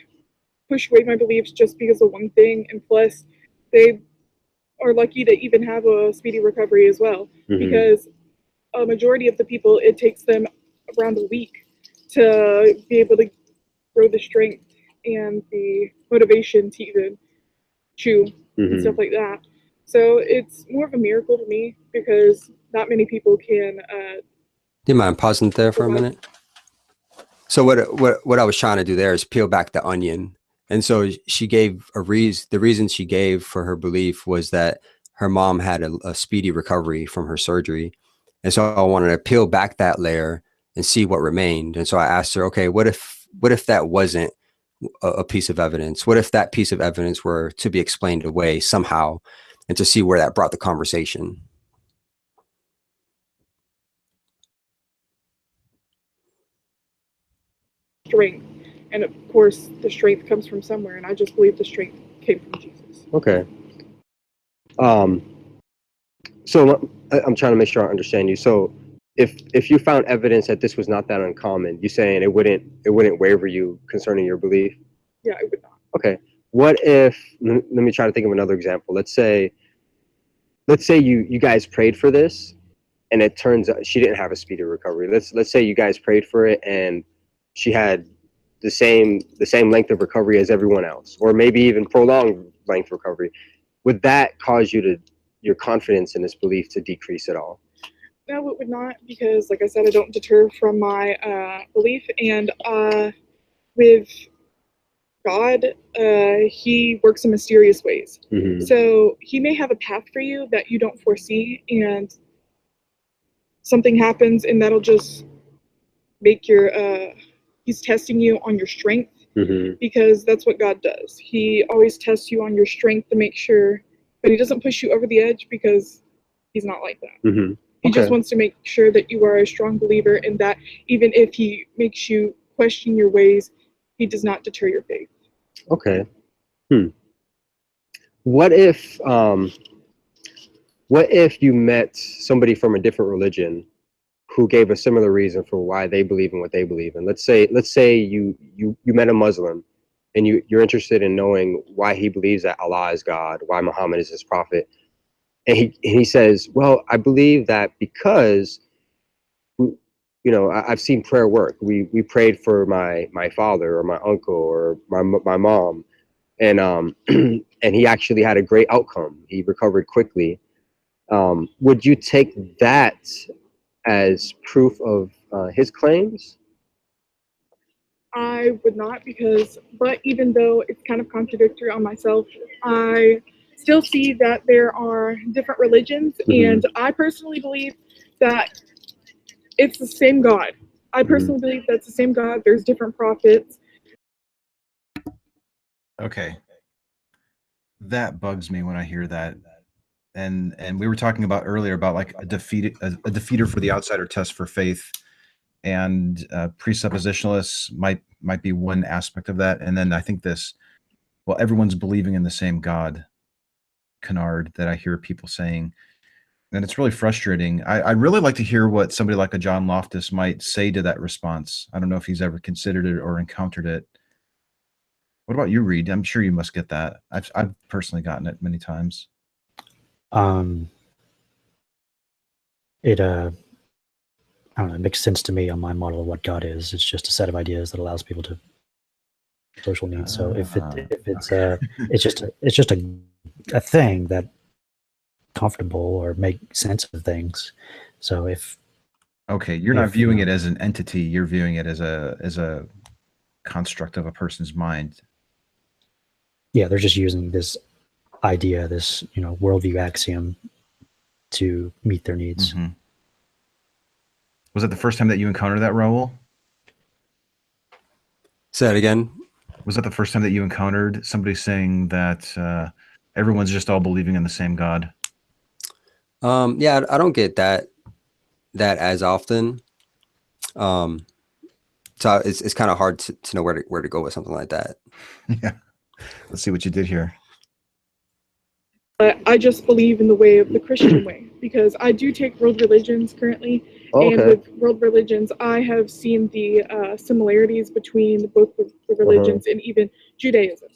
push away my beliefs just because of one thing, and plus they are lucky to even have a speedy recovery as well, because a majority of the people, it takes them around a week to be able to grow the strength and the motivation to even chew and stuff like that. So it's more of a miracle to me, because not many people can. Do you mind pausing there for a minute? So what I was trying to do there is peel back the onion. And so she gave the reason she gave for her belief was that her mom had a speedy recovery from her surgery. And so I wanted to peel back that layer and see what remained. And so I asked her, okay, what if that wasn't a piece of evidence? What if that piece of evidence were to be explained away somehow, and to see where that brought the conversation? Strength, and of course the strength comes from somewhere, and I just believe the strength came from Jesus. Okay. So I'm trying to make sure I understand you. So if you found evidence that this was not that uncommon, you saying it wouldn't waver you concerning your belief? Yeah, it would not. Okay. What if, let me try to think of another example. Let's say you guys prayed for this and it turns out she didn't have a speedy recovery. Let's say you guys prayed for it and she had the same length of recovery as everyone else, or maybe even prolonged length recovery. Would that cause your confidence in this belief to decrease at all? No, it would not, because like I said, I don't deter from my belief, and with God, he works in mysterious ways. So he may have a path for you that you don't foresee, and something happens, and that'll just make he's testing you on your strength, because that's what God does. He always tests you on your strength to make sure, but he doesn't push you over the edge, because he's not like that. He just wants to make sure that you are a strong believer, and that even if he makes you question your ways, he does not deter your faith. Okay. What if you met somebody from a different religion who gave a similar reason for why they believe in what they believe in? Let's say you met a Muslim and you're interested in knowing why he believes that Allah is God, why Muhammad is his prophet. and he says, well, I believe that because, you know, I've seen prayer work. We prayed for my father or my uncle or my mom, and and he actually had a great outcome. He recovered quickly. Would you take that as proof of his claims? I would not, but even though it's kind of contradictory on myself, I still see that there are different religions, and I personally believe that it's the same God. I personally believe that's the same God. There's different prophets. Okay. That bugs me when I hear that. And we were talking about earlier about like a defeater for the outsider test for faith, and presuppositionalists might be one aspect of that. And then I think this, well, everyone's believing in the same God canard that I hear people saying. And it's really frustrating. I'd really like to hear what somebody like a John Loftus might say to that response. I don't know if he's ever considered it or encountered it. What about you, Reid? I'm sure you must get that. I've personally gotten it many times. It I don't know, it makes sense to me on my model of what God is. It's just a set of ideas that allows people to social needs. So if it's okay. it's just a thing that comfortable or make sense of things. So if you're not viewing it as an entity, you're viewing it as a construct of a person's mind. Yeah, they're just using this idea, this worldview axiom to meet their needs. Was it the first time that you encountered that, Raul? Say it again. Was that the first time that you encountered somebody saying that everyone's just all believing in the same God? Yeah, I don't get that as often. So it's kind of hard to know where to go with something like that. Yeah. Let's see what you did here. But I just believe in the way of the Christian way, because I do take world religions currently. And with world religions, I have seen the similarities between both the religions and even Judaism.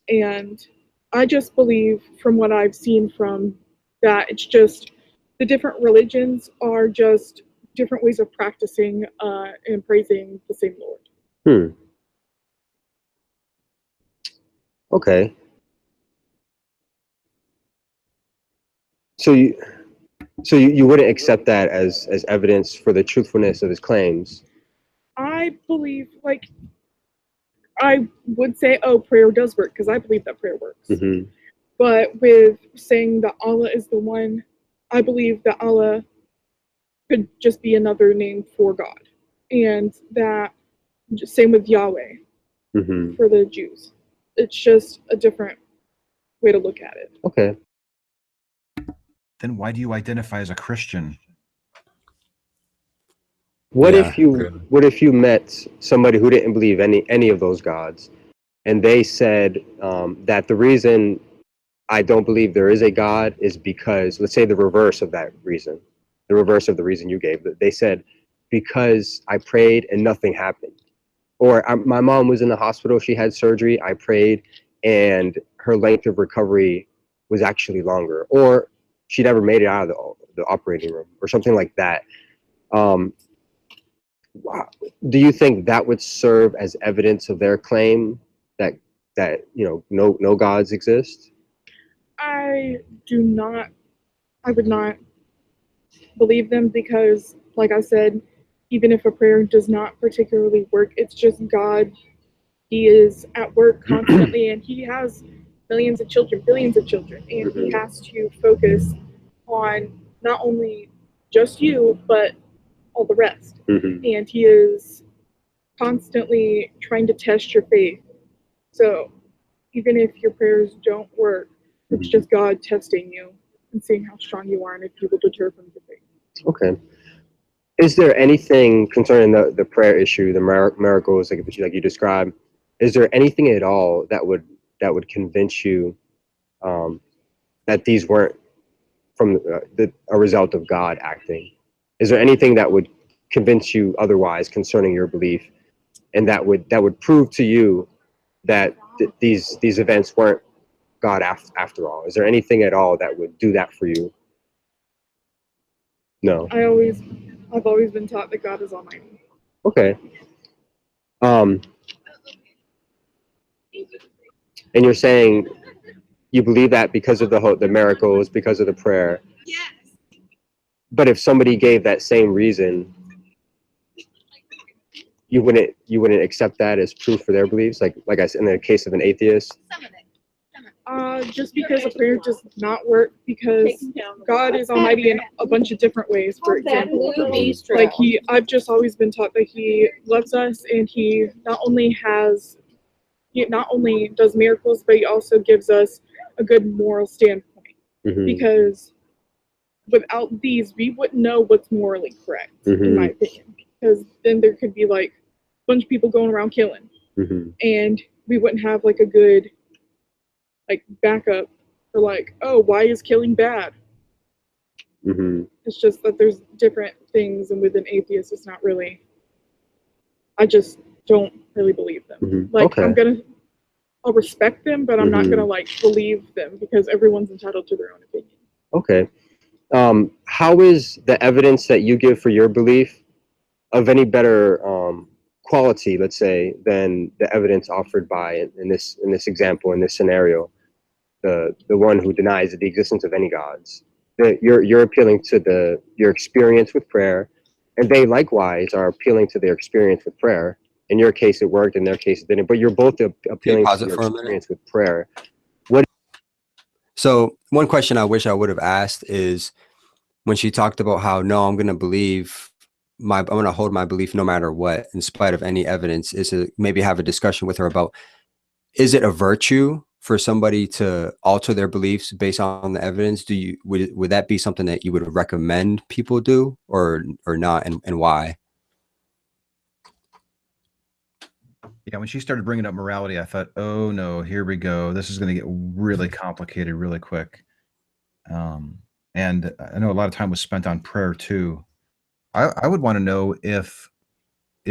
And I just believe, from what I've seen from that, it's just the different religions are just different ways of practicing and praising the same Lord. Okay. So you wouldn't accept that as evidence for the truthfulness of his claims? I believe, I would say, prayer does work, because I believe that prayer works. But with saying that Allah is the one, I believe that Allah could just be another name for God. And that, same with Yahweh for the Jews. It's just a different way to look at it. Okay. Then why do you identify as a Christian? What if you met somebody who didn't believe any of those gods, and they said that the reason I don't believe there is a God is because, let's say the reverse of that reason, the reverse of the reason you gave, they said, because I prayed and nothing happened. Or my mom was in the hospital, she had surgery, I prayed, and her length of recovery was actually longer. Or she never made it out of the operating room, or something like that. Do you think that would serve as evidence of their claim that no gods exist? I would not believe them, because, like I said, even if a prayer does not particularly work, it's just God. He is at work constantly, and he has millions of children, billions of children, and he has to focus on not only just you, but all the rest. And he is constantly trying to test your faith. So even if your prayers don't work, it's just God testing you and seeing how strong you are and if you will deter from your faith. Okay. Is there anything concerning the prayer issue, the miracles like you described? Is there anything at all that would convince you that these weren't from a result of God acting? Is there anything that would convince you otherwise concerning your belief, and that would prove to you that these events weren't God after all? Is there anything at all that would do that for you? No. I've always been taught that God is almighty. Okay. And you're saying you believe that because of the miracles, because of the prayer. Yes. But if somebody gave that same reason, you wouldn't accept that as proof for their beliefs, like I said, in the case of an atheist. Some of it. Just because a prayer does not work, because God is almighty in a bunch of different ways. For example, like I've just always been taught that He loves us, and He not only does miracles, but He also gives us a good moral standpoint. Mm-hmm. Because without these, we wouldn't know what's morally correct, in my opinion. Because then there could be like a bunch of people going around killing, and we wouldn't have like a good backup for like, oh, why is killing bad? It's just that there's different things, and with an atheist, it's not really. I just don't really believe them. I'll respect them, but I'm not gonna believe them, because everyone's entitled to their own opinion. Okay. How is the evidence that you give for your belief of any better quality, let's say, than the evidence offered by in this example, in this scenario, the one who denies the existence of any gods? You're appealing to your experience with prayer, and they likewise are appealing to their experience with prayer. In your case, it worked. In their case, it didn't. But you're both appealing to your experience with prayer. So one question I wish I would have asked is when she talked about how, no, I'm going to hold my belief no matter what, in spite of any evidence, is to maybe have a discussion with her about, is it a virtue for somebody to alter their beliefs based on the evidence? Would that be something that you would recommend people do, or not, and why? Yeah, when she started bringing up morality, I thought, oh no, here we go. This is going to get really complicated really quick. And I know a lot of time was spent on prayer too. I would want to know if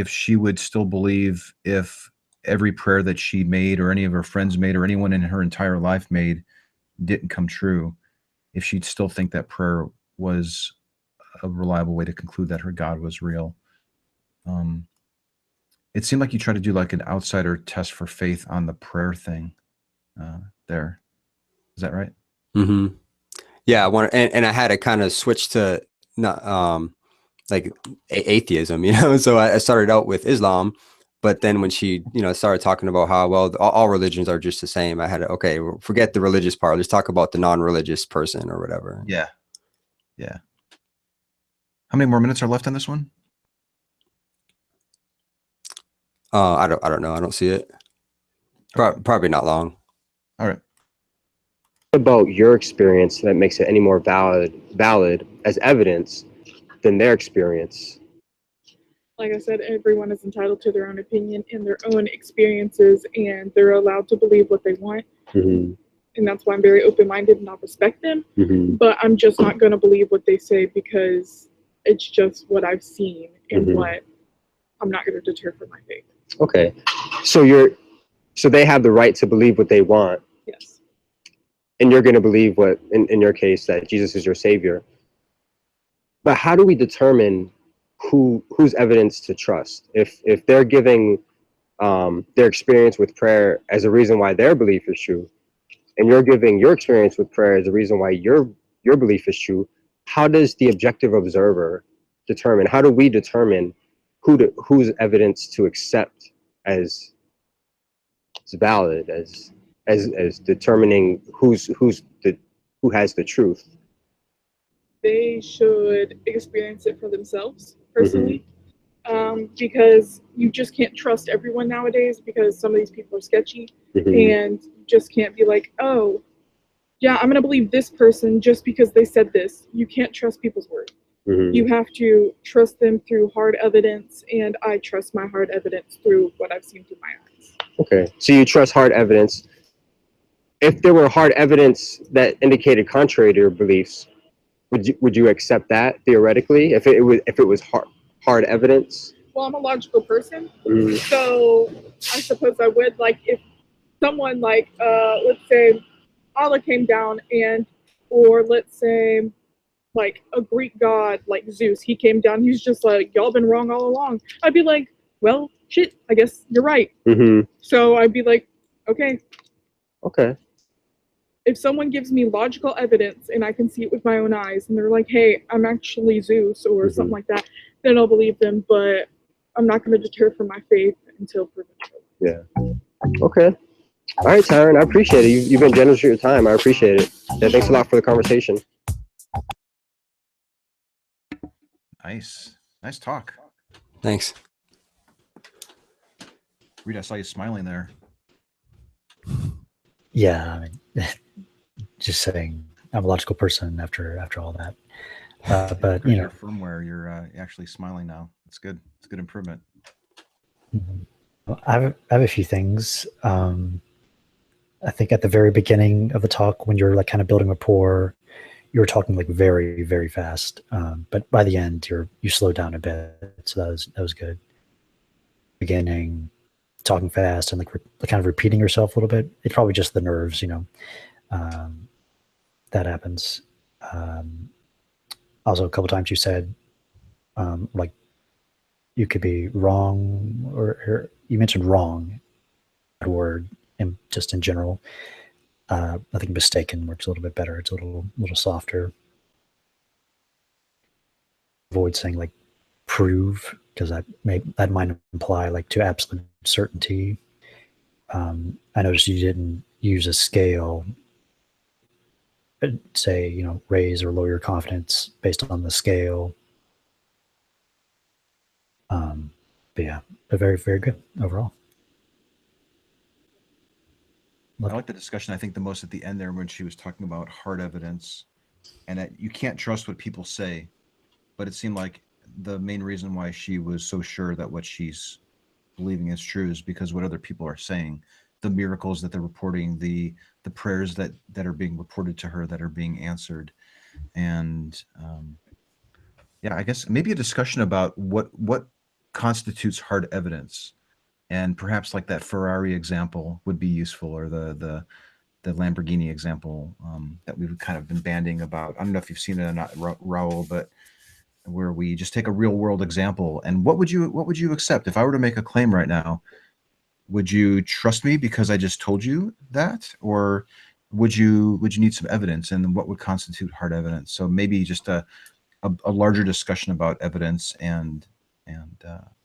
she would still believe if every prayer that she made, or any of her friends made, or anyone in her entire life made, didn't come true, if she'd still think that prayer was a reliable way to conclude that her God was real. It seemed like you tried to do like an outsider test for faith on the prayer thing there. Is that right? Mm-hmm. Yeah, I want, and I had to kind of switch to not atheism, So I started out with Islam, but then when she, started talking about how, well, all religions are just the same, I had to, okay, forget the religious part. Let's talk about the non-religious person or whatever. Yeah. Yeah. How many more minutes are left on this one? I don't know. I don't see it. Probably not long. All right. About your experience that makes it any more valid as evidence than their experience? Like I said, everyone is entitled to their own opinion and their own experiences, and they're allowed to believe what they want. And that's why I'm very open-minded, and I'll respect them. But I'm just not going to believe what they say, because it's just what I've seen, and what I'm not going to deter from my faith. Okay. So they have the right to believe what they want. Yes. And you're going to believe what, in your case, that Jesus is your savior. But how do we determine whose evidence to trust? If they're giving their experience with prayer as a reason why their belief is true, and you're giving your experience with prayer as a reason why your belief is true, how does the objective observer determine? How do we determine whose evidence to accept as valid, as determining who has the truth? They should experience it for themselves, personally. Because you just can't trust everyone nowadays, because some of these people are sketchy, and you just can't be like, oh, yeah, I'm going to believe this person just because they said this. You can't trust people's word. You have to trust them through hard evidence, and I trust my hard evidence through what I've seen through my eyes. Okay, so you trust hard evidence. If there were hard evidence that indicated contrary to your beliefs, would you accept that theoretically? If it was hard evidence? Well, I'm a logical person, so I suppose I would. Like, if someone let's say Allah came down, or let's say like a Greek god like Zeus, he came down, he's just like, y'all been wrong all along. I'd be like, well, shit, I guess you're right. So I'd be like, okay. If someone gives me logical evidence and I can see it with my own eyes, and they're like, hey, I'm actually Zeus or something like that, then I'll believe them, but I'm not going to deter from my faith until proven true. Yeah. Okay. All right, Taryn, I appreciate it. You've been generous with your time. I appreciate it. Yeah, thanks a lot for the conversation. Nice. Nice talk. Thanks. Reid, I saw you smiling there. Yeah, I mean, just saying, I'm a logical person after all that. But you know, your firmware, you're actually smiling now. It's good. It's a good improvement. I have a few things. I think at the very beginning of the talk, when you're like kind of building rapport, you were talking like very, very fast. But by the end, you slowed down a bit, so that was good. Beginning, talking fast and like kind of repeating yourself a little bit. It's probably just the nerves, you know. That happens. Also, a couple times you said like you could be wrong, or you mentioned wrong word, just in general. I think mistaken works a little bit better. It's a little softer. Avoid saying like prove, because that might imply like to absolute certainty. I noticed you didn't use a scale. Say, you know, raise or lower your confidence based on the scale. But yeah, but very, very good overall. I like the discussion. I think the most at the end there when she was talking about hard evidence and that you can't trust what people say, but it seemed like the main reason why she was so sure that what she's believing is true is because what other people are saying, the miracles that they're reporting, the prayers that are being reported to her that are being answered. And yeah, I guess maybe a discussion about what constitutes hard evidence. And perhaps like that Ferrari example would be useful, or the Lamborghini example that we've kind of been banding about. I don't know if you've seen it or not, Raul, but where we just take a real world example. And what would you accept if I were to make a claim right now? Would you trust me because I just told you that, or would you need some evidence? And what would constitute hard evidence? So maybe just a larger discussion about evidence and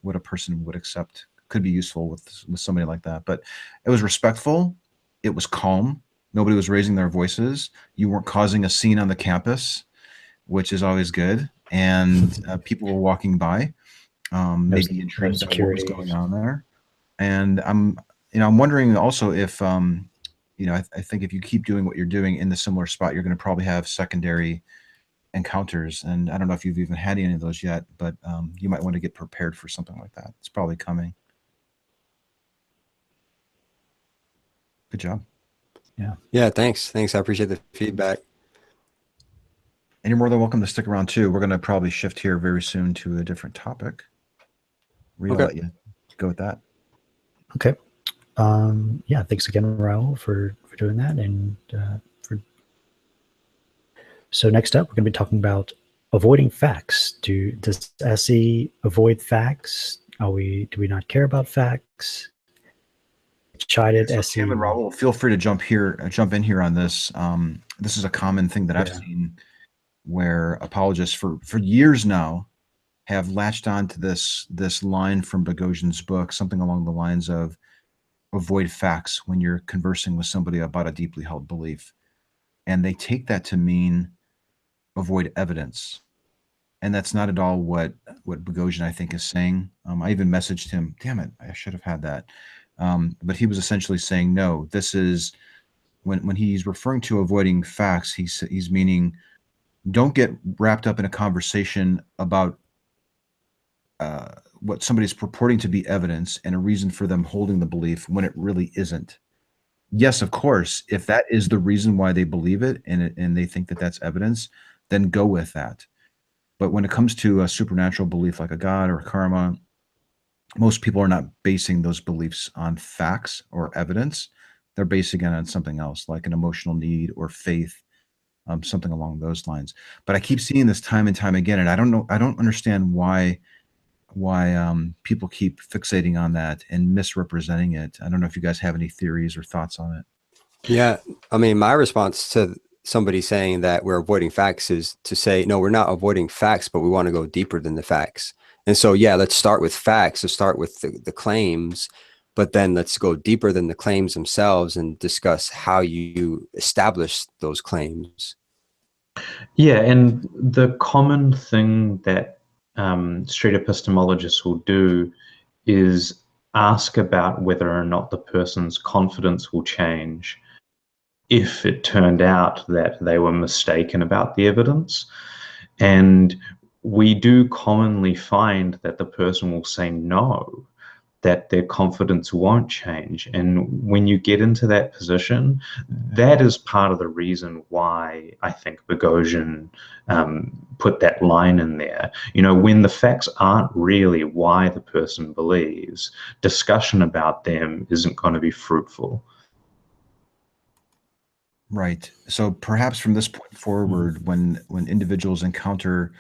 what a person would accept could be useful with somebody like that. But it was respectful. It was calm. Nobody was raising their voices. You weren't causing a scene on the campus, which is always good. And people were walking by, maybe intrigued by what was going on there. And I'm wondering also if, I think if you keep doing what you're doing in the similar spot, you're going to probably have secondary encounters. And I don't know if you've even had any of those yet, but you might want to get prepared for something like that. It's probably coming. Good job. Yeah, thanks. I appreciate the feedback. And you're more than welcome to stick around too. We're going to probably shift here very soon to a different topic. We'll let you go with that. Okay. Yeah, thanks again, Raul, for doing that. And so next up, we're going to be talking about avoiding facts. Does SE avoid facts? Do we not care about facts? Chided so SE. Cam and Raul, feel free to jump in here on this. This is a common thing that I've seen, where apologists for years now have latched on to this line from Boghossian's book, something along the lines of avoid facts when you're conversing with somebody about a deeply held belief. And they take that to mean avoid evidence. And that's not at all what Boghossian, I think, is saying. I even messaged him, damn it, I should have had that. But he was essentially saying, no, this is, when he's referring to avoiding facts, he's meaning don't get wrapped up in a conversation about what somebody's purporting to be evidence and a reason for them holding the belief when it really isn't. Yes, of course, if that is the reason why they believe it and they think that that's evidence, then go with that. But when it comes to a supernatural belief like a God or a karma, most people are not basing those beliefs on facts or evidence. They're basing it on something else, like an emotional need or faith something along those lines. But I keep seeing this time and time again, and I don't understand why people keep fixating on that and misrepresenting it. I don't know if you guys have any theories or thoughts on it. Yeah, I mean, my response to somebody saying that we're avoiding facts is to say, no, we're not avoiding facts, but we want to go deeper than the facts. And so, yeah, let's start with facts, let's start with the claims, but then let's go deeper than the claims themselves and discuss how you establish those claims. Yeah, and the common thing that street epistemologists will do is ask about whether or not the person's confidence will change if it turned out that they were mistaken about the evidence. And we do commonly find that the person will say no, that their confidence won't change. And when you get into that position, that is part of the reason why I think Boghossian put that line in there. You know, when the facts aren't really why the person believes, discussion about them isn't going to be fruitful. Right. So perhaps from this point forward, when individuals encounter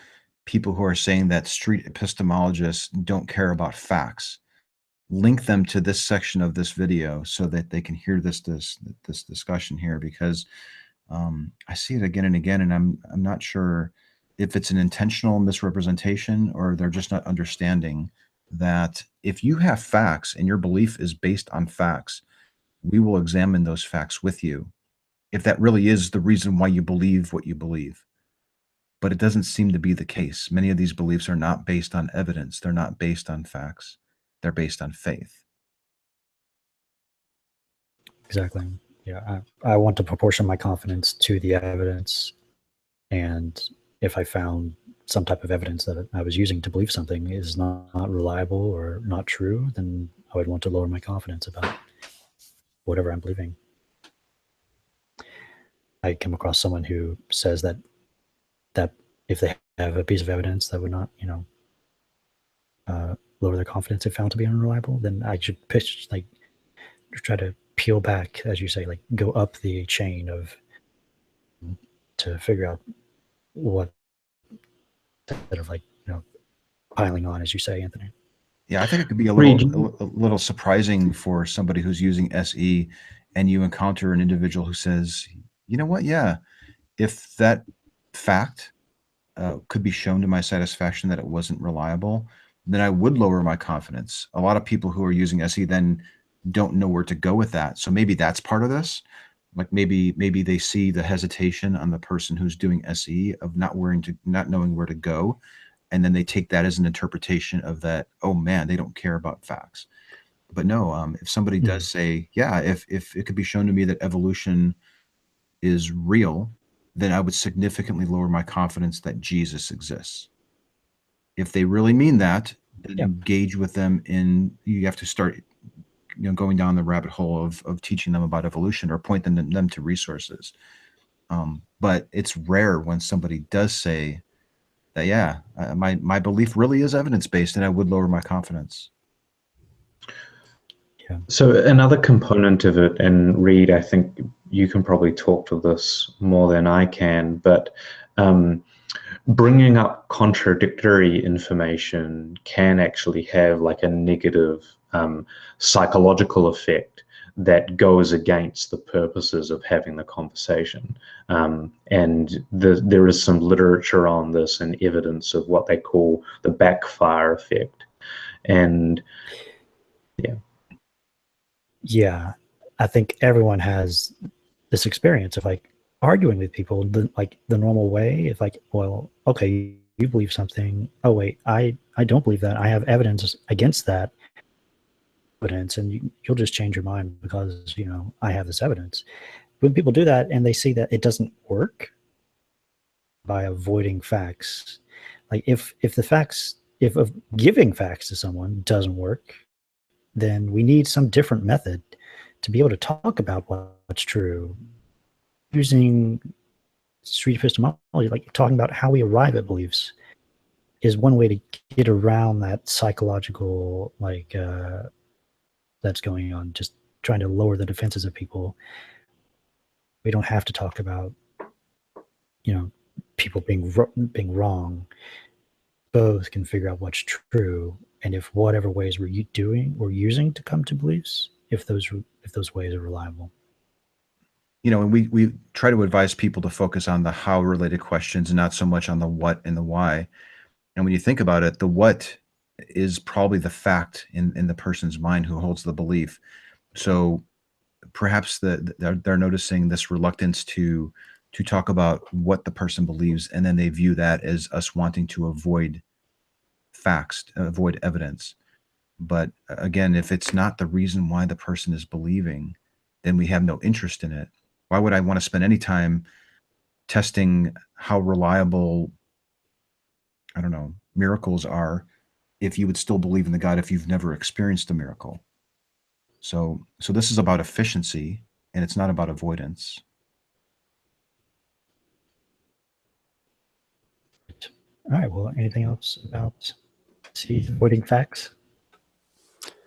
people who are saying that street epistemologists don't care about facts, link them to this section of this video so that they can hear this discussion here, because I see it again and again, and I'm not sure if it's an intentional misrepresentation or they're just not understanding that if you have facts and your belief is based on facts, we will examine those facts with you if that really is the reason why you believe what you believe. But it doesn't seem to be the case. Many of these beliefs are not based on evidence. They're not based on facts. They're based on faith. Exactly. Yeah, I want to proportion my confidence to the evidence. And if I found some type of evidence that I was using to believe something is not reliable or not true, then I would want to lower my confidence about whatever I'm believing. I come across someone who says that if they have a piece of evidence that would not, lower their confidence if found to be unreliable, then I should try to peel back, as you say, like go up the chain to figure out what, instead of piling on, as you say, Anthony. Yeah, I think it could be a little surprising for somebody who's using SE, and you encounter an individual who says, you know what, yeah, if that fact could be shown to my satisfaction that it wasn't reliable, then I would lower my confidence. A lot of people who are using SE then don't know where to go with that. So maybe that's part of this. Like maybe they see the hesitation on the person who's doing SE of not knowing where to go. And then they take that as an interpretation of that, oh man, they don't care about facts. But no, if somebody does say, yeah, if it could be shown to me that evolution is real, then I would significantly lower my confidence that Jesus exists. If they really mean that, then engage with them you have to start going down the rabbit hole of teaching them about evolution or point them to resources. But it's rare when somebody does say that, yeah, my belief really is evidence-based and I would lower my confidence. Yeah. So another component of it, and Reid, I think you can probably talk to this more than I can, but bringing up contradictory information can actually have like a negative psychological effect that goes against the purposes of having the conversation. And there is some literature on this and evidence of what they call the backfire effect. And yeah, I think everyone has this experience of arguing with people the normal way. It's like, well, okay, you believe something. Oh wait, I don't believe that. I have evidence against that evidence, and you'll just change your mind because I have this evidence. When people do that and they see that it doesn't work by avoiding facts, like if giving facts to someone doesn't work, then we need some different method to be able to talk about what's true. Using street epistemology, like talking about how we arrive at beliefs, is one way to get around that psychological that's going on, just trying to lower the defenses of people. We don't have to talk about people being wrong, both can figure out what's true, and if whatever ways we're using to come to beliefs, if those ways are reliable. And we try to advise people to focus on the how related questions and not so much on the what and the why. And when you think about it, the what is probably the fact in the person's mind who holds the belief. So perhaps they're noticing this reluctance to talk about what the person believes, and then they view that as us wanting to avoid facts, avoid evidence. But again, if it's not the reason why the person is believing, then we have no interest in it. Why would I want to spend any time testing how reliable, I don't know, miracles are if you would still believe in the God if you've never experienced a miracle? So this is about efficiency, and it's not about avoidance. All right. Well, anything else about avoiding facts?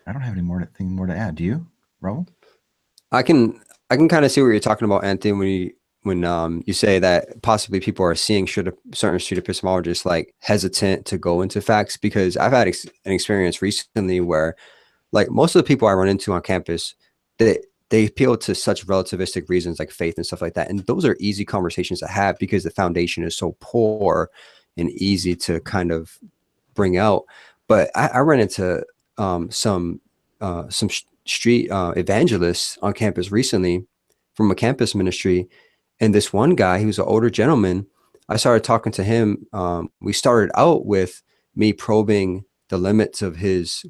I don't have anything more to add. Do you, Raul? I can kind of see what you're talking about, Anthony, when you say that possibly people are seeing certain street epistemologists like hesitant to go into facts, because I've had an experience recently where, like, most of the people I run into on campus, they appeal to such relativistic reasons like faith and stuff like that, and those are easy conversations to have because the foundation is so poor and easy to kind of bring out. But I ran into some street evangelists on campus recently from a campus ministry, and this one guy, he was an older gentleman. I started talking to him. We started out with me probing the limits of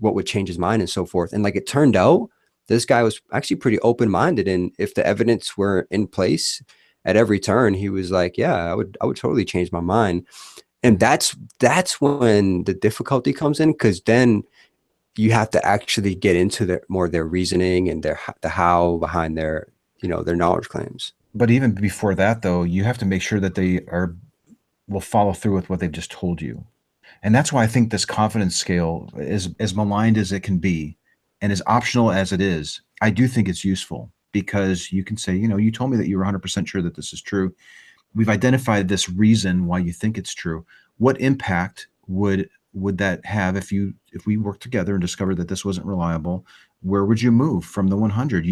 what would change his mind and so forth, and like it turned out, this guy was actually pretty open-minded, and if the evidence were in place at every turn, he was like, yeah, I would totally change my mind. And that's when the difficulty comes in, because then you have to actually get into their reasoning and the how behind their knowledge claims. But even before that, though, you have to make sure that they will follow through with what they've just told you. And that's why I think this confidence scale is as maligned as it can be and as optional as it is. I do think it's useful, because you can say, you told me that you were 100% sure that this is true. We've identified this reason why you think it's true. What impact would that have if we worked together and discovered that this wasn't reliable? Where would you move from the 100?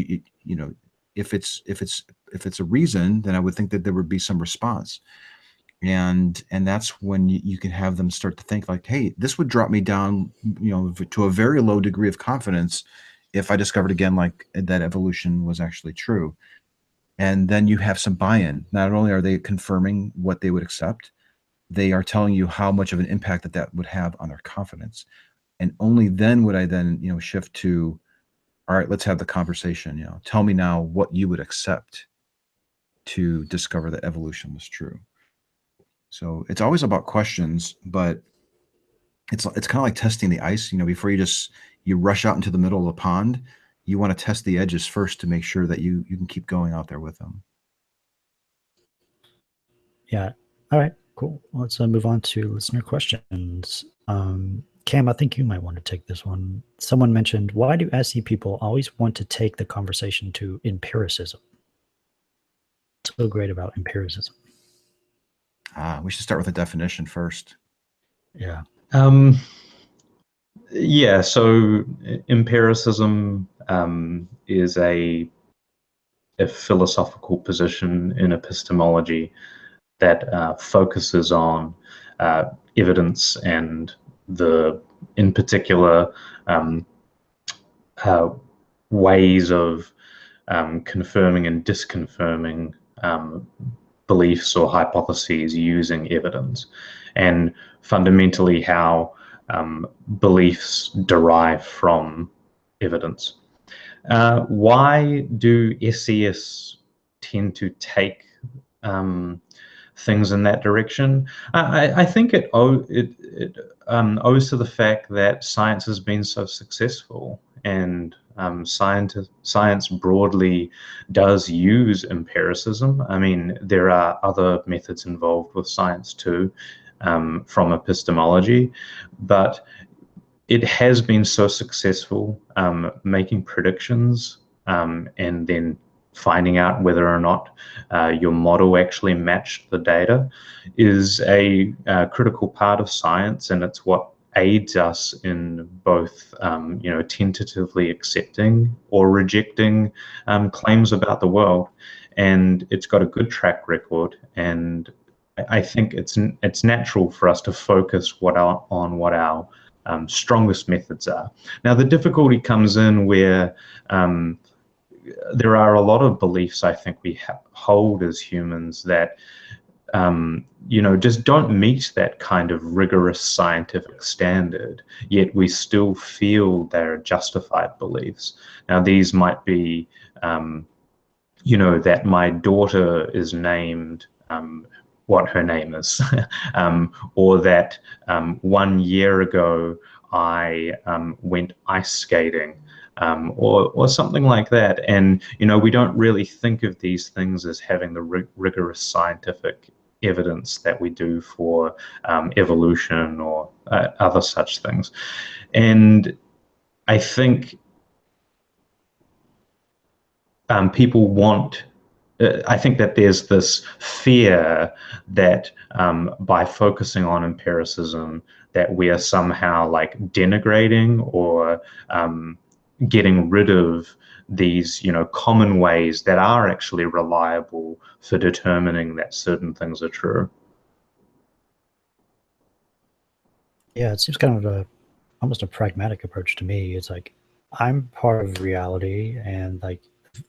If it's a reason, then I would think that there would be some response. And that's when you can have them start to think like, hey, this would drop me down, to a very low degree of confidence if I discovered again, like, that evolution was actually true. And then you have some buy-in. Not only are they confirming what they would accept, they are telling you how much of an impact that would have on their confidence. And only then would I then, shift to, all right, let's have the conversation. Tell me now what you would accept to discover that evolution was true. So it's always about questions, but it's kind of like testing the ice. Before you rush out into the middle of the pond, you want to test the edges first to make sure that you can keep going out there with them. Yeah. All right. Cool. Let's move on to listener questions. Cam, I think you might want to take this one. Someone mentioned, why do SE people always want to take the conversation to empiricism? What's so great about empiricism? We should start with a definition first. Yeah. Yeah, so empiricism is a philosophical position in epistemology that focuses on evidence and in particular, ways of confirming and disconfirming beliefs or hypotheses using evidence, and fundamentally how beliefs derive from evidence. Why do SEs tend to take things in that direction? I think it owes to the fact that science has been so successful, and science broadly does use empiricism. I mean, there are other methods involved with science too, from epistemology, but it has been so successful making predictions and then finding out whether or not your model actually matched the data is a critical part of science, and it's what aids us in both, tentatively accepting or rejecting claims about the world. And it's got a good track record, and I think it's natural for us to focus on what our strongest methods are. Now, the difficulty comes in where there are a lot of beliefs I think we hold as humans that just don't meet that kind of rigorous scientific standard, yet we still feel they're justified beliefs. Now, these might be, that my daughter is named what her name is, or that 1 year ago I went ice skating, or something like that. And, we don't really think of these things as having the rigorous scientific evidence that we do for evolution or other such things. And I think people want, I think that there's this fear that by focusing on empiricism, that we are somehow like denigrating or getting rid of these, common ways that are actually reliable for determining that certain things are true. Yeah, it seems kind of almost a pragmatic approach to me. It's like, I'm part of reality, and like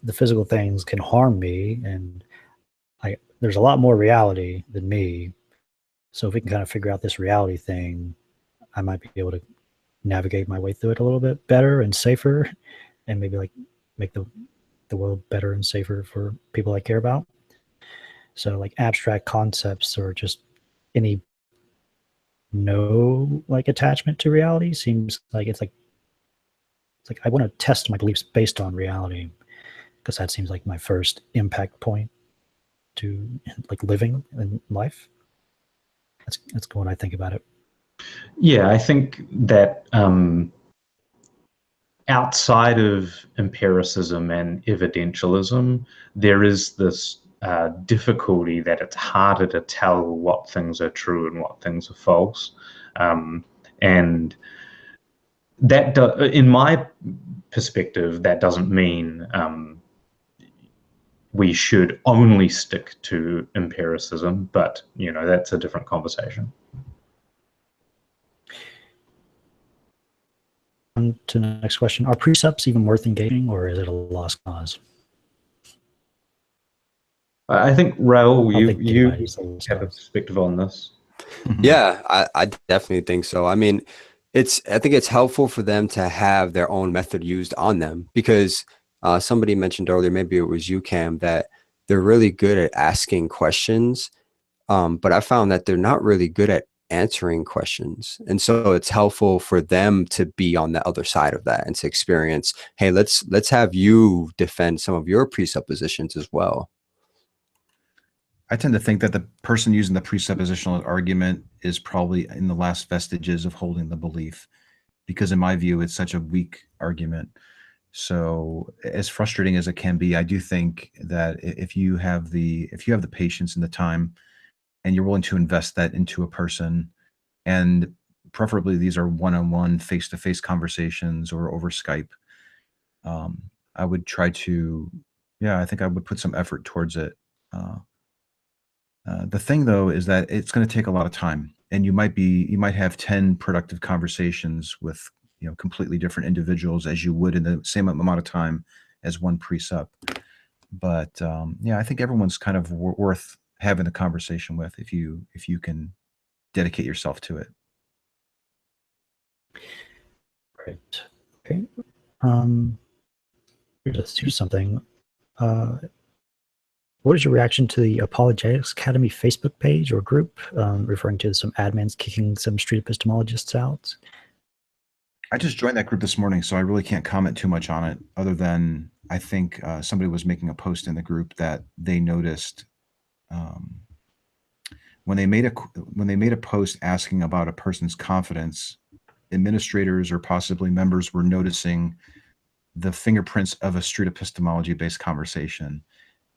the physical things can harm me, and there's a lot more reality than me. So if we can kind of figure out this reality thing, I might be able to navigate my way through it a little bit better and safer, and maybe like make the world better and safer for people I care about. So like abstract concepts or just any like attachment to reality seems like it's like I want to test my beliefs based on reality, because that seems like my first impact point to like living in life. That's what I think about it. Yeah, I think that outside of empiricism and evidentialism, there is this difficulty that it's harder to tell what things are true and what things are false. And that, in my perspective, that doesn't mean we should only stick to empiricism, but that's a different conversation. On to the next question. Are precepts even worth engaging, or is it a lost cause? I think, Raul, you have a cause. perspective on this. Yeah, I definitely think so. I mean, I think it's helpful for them to have their own method used on them, because somebody mentioned earlier, maybe it was you, Cam, that they're really good at asking questions, but I found that they're not really good at answering questions. And so it's helpful for them to be on the other side of that and to experience, hey, let's have you defend some of your presuppositions as well. I tend to think that the person using the presuppositional argument is probably in the last vestiges of holding the belief, because in my view, it's such a weak argument. So as frustrating as it can be, I do think that if you have the patience and the time, and you're willing to invest that into a person, and preferably these are one-on-one, face-to-face conversations or over Skype, I would try to, I think I would put some effort towards it. The thing though is that it's going to take a lot of time, and you might have 10 productive conversations with completely different individuals as you would in the same amount of time as one precept. But I think everyone's kind of worth having a conversation with if you can dedicate yourself to it. Great. Okay. Here's something. What is your reaction to the Apologetics Academy Facebook page or group, referring to some admins kicking some street epistemologists out? I just joined that group this morning, so I really can't comment too much on it, other than I think somebody was making a post in the group that they noticed when they made a post asking about a person's confidence, administrators or possibly members were noticing the fingerprints of a street epistemology based conversation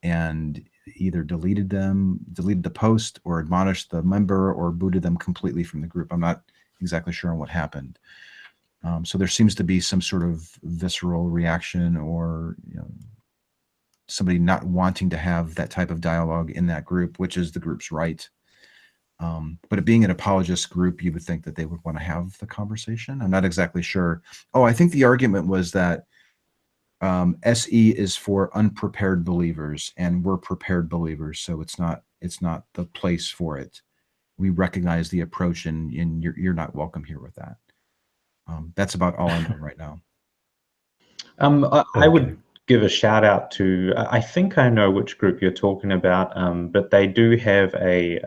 and either deleted the post, or admonished the member, or booted them completely from the group. I'm not exactly sure on what happened. So there seems to be some sort of visceral reaction, or somebody not wanting to have that type of dialogue in that group, which is the group's right. But it being an apologist group, you would think that they would want to have the conversation. I'm not exactly sure. Oh, I think the argument was that SE is for unprepared believers, and we're prepared believers, so it's not the place for it. We recognize the approach, and you're not welcome here with that. That's about all I know right now. I would give a shout out to, I think I know which group you're talking about, but they do have a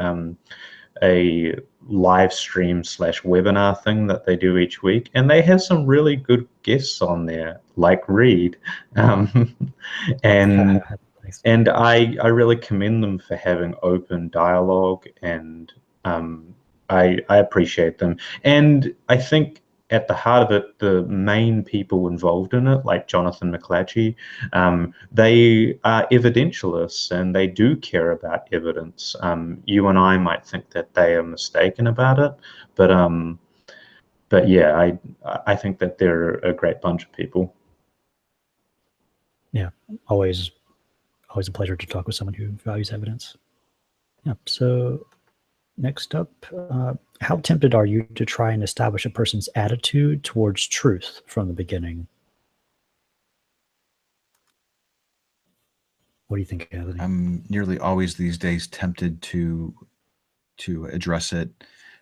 live stream / webinar thing that they do each week, and they have some really good guests on there, like Reid, and I really commend them for having open dialogue, and I appreciate them. And I think at the heart of it, the main people involved in it, like Jonathan McClatchy, they are evidentialists, and they do care about evidence. You and I might think that they are mistaken about it, but yeah, I think that they're a great bunch of people. Yeah, always a pleasure to talk with someone who values evidence. Yeah. So next up, how tempted are you to try and establish a person's attitude towards truth from the beginning? What do you think, Anthony? I'm nearly always these days tempted to address it.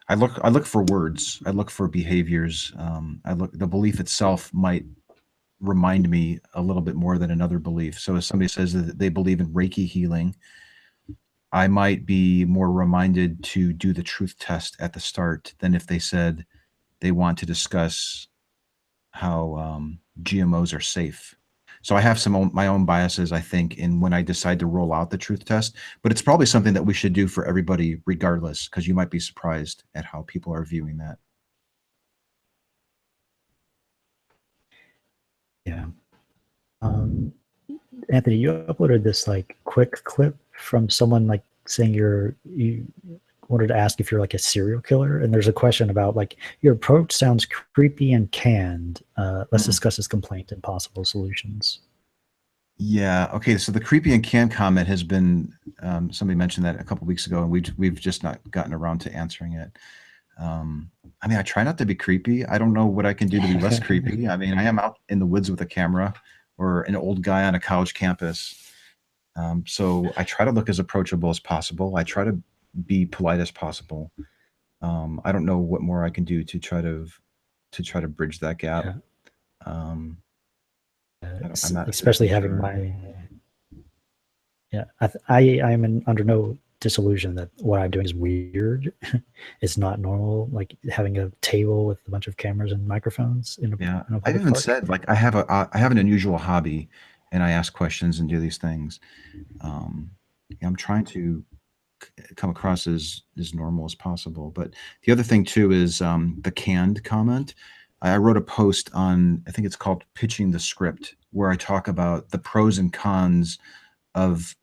I look for words. I look for behaviors. The belief itself might remind me a little bit more than another belief. So if somebody says that they believe in Reiki healing, I might be more reminded to do the truth test at the start than if they said they want to discuss how GMOs are safe. So I have my own biases, I think, in when I decide to roll out the truth test, but it's probably something that we should do for everybody regardless, because you might be surprised at how people are viewing that. Yeah. Anthony, you uploaded this quick clip from someone saying you wanted to ask if you're a serial killer, and there's a question about your approach sounds creepy and canned. Let's discuss this complaint and possible solutions. Yeah. Okay. So the creepy and canned comment has been somebody mentioned that a couple of weeks ago, and we've just not gotten around to answering it. I mean, I try not to be creepy. I don't know what I can do to be less creepy. I mean, I am out in the woods with a camera, or an old guy on a college campus. So I try to look as approachable as possible. I try to be polite as possible. I don't know what more I can do to try to bridge that gap. Yeah. I'm not especially having sure. I'm under no disillusion that what I'm doing is weird. It's not normal, having a table with a bunch of cameras and microphones in a I've even said I have an unusual hobby, and I ask questions and do these things. I'm trying to come across as normal as possible. But the other thing too is the canned comment. I wrote a post on, I think it's called Pitching the Script, where I talk about the pros and cons of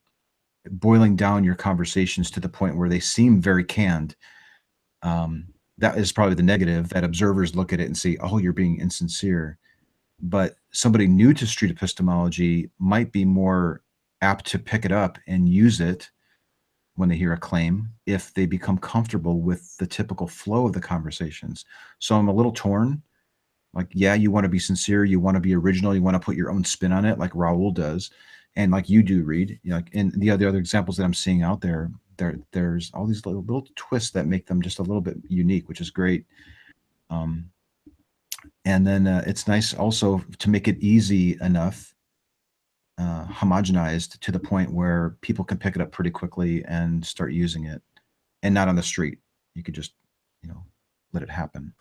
boiling down your conversations to the point where they seem very canned. That is probably the negative, that observers look at it and say, oh, you're being insincere. But somebody new to street epistemology might be more apt to pick it up and use it when they hear a claim, if they become comfortable with the typical flow of the conversations. So I'm a little torn. Yeah, you want to be sincere, you want to be original, you want to put your own spin on it, like Raul does, and like you do, Reid. And the other examples that I'm seeing out there, there's all these little twists that make them just a little bit unique, which is great. And then it's nice also to make it easy enough, homogenized to the point where people can pick it up pretty quickly and start using it, and not on the street. You could just, let it happen.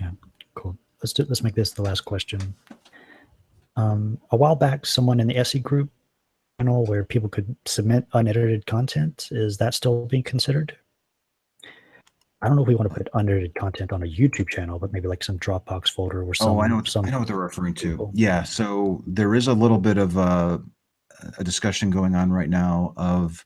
Yeah, cool. Let's make this the last question. A while back, someone in the SE group channel where people could submit unedited content, is that still being considered? I don't know if we want to put unedited content on a YouTube channel, but maybe like some Dropbox folder or some. I know what they're referring to. Yeah, so there is a little bit of a discussion going on right now of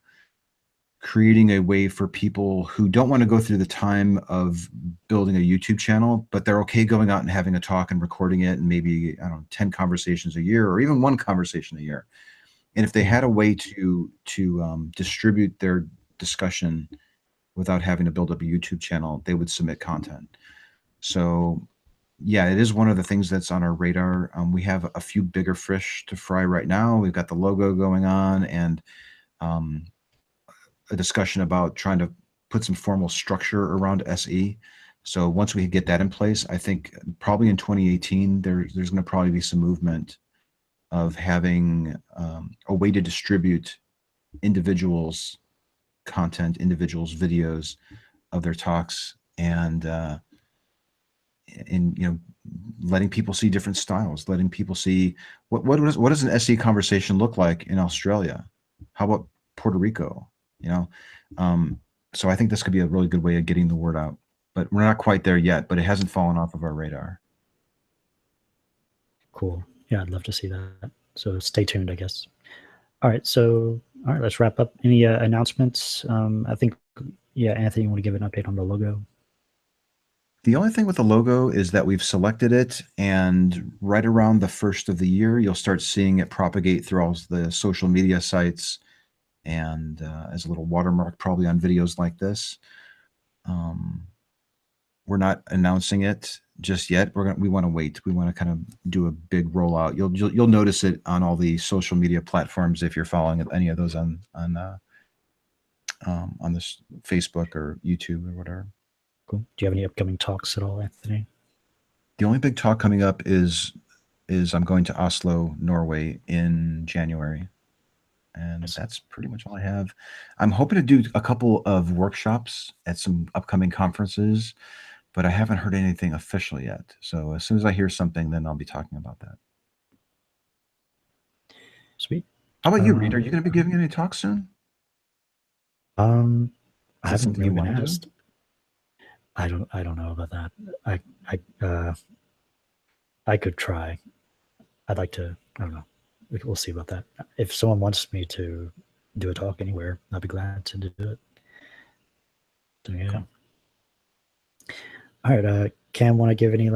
creating a way for people who don't want to go through the time of building a YouTube channel, but they're okay going out and having a talk and recording it, and maybe, I don't know, 10 conversations a year or even one conversation a year. And if they had a way to distribute their discussion without having to build up a YouTube channel, they would submit content. So yeah, it is one of the things that's on our radar. We have a few bigger fish to fry right now. We've got the logo going on, and a discussion about trying to put some formal structure around SE. So once we get that in place, I think probably in 2018, there's going to probably be some movement of having a way to distribute individuals' content, individuals' videos of their talks, and letting people see different styles, letting people see what does an SE conversation look like in Australia? How about Puerto Rico? So I think this could be a really good way of getting the word out, but we're not quite there yet, but it hasn't fallen off of our radar. Cool. Yeah, I'd love to see that. So stay tuned, I guess. All right. So, let's wrap up. Any announcements? I think, Anthony, you want to give an update on the logo? The only thing with the logo is that we've selected it, and right around the first of the year, you'll start seeing it propagate through all the social media sites, and as a little watermark probably on videos like this. We're not announcing it just yet. We want to wait. We want to kind of do a big rollout. You'll notice it on all the social media platforms if you're following any of those on this Facebook or YouTube or whatever. Cool. Do you have any upcoming talks at all, Anthony? The only big talk coming up is I'm going to Oslo, Norway in January. And that's pretty much all I have. I'm hoping to do a couple of workshops at some upcoming conferences, but I haven't heard anything official yet. So as soon as I hear something, then I'll be talking about that. Sweet. How about you, Reid? Are you going to be giving any talks soon? I haven't really been asked. I don't know about that. I could try. I'd like to. I don't know. We'll see about that. If someone wants me to do a talk anywhere, I'll be glad to do it. So, yeah. Cool. All right. Cam, want to give any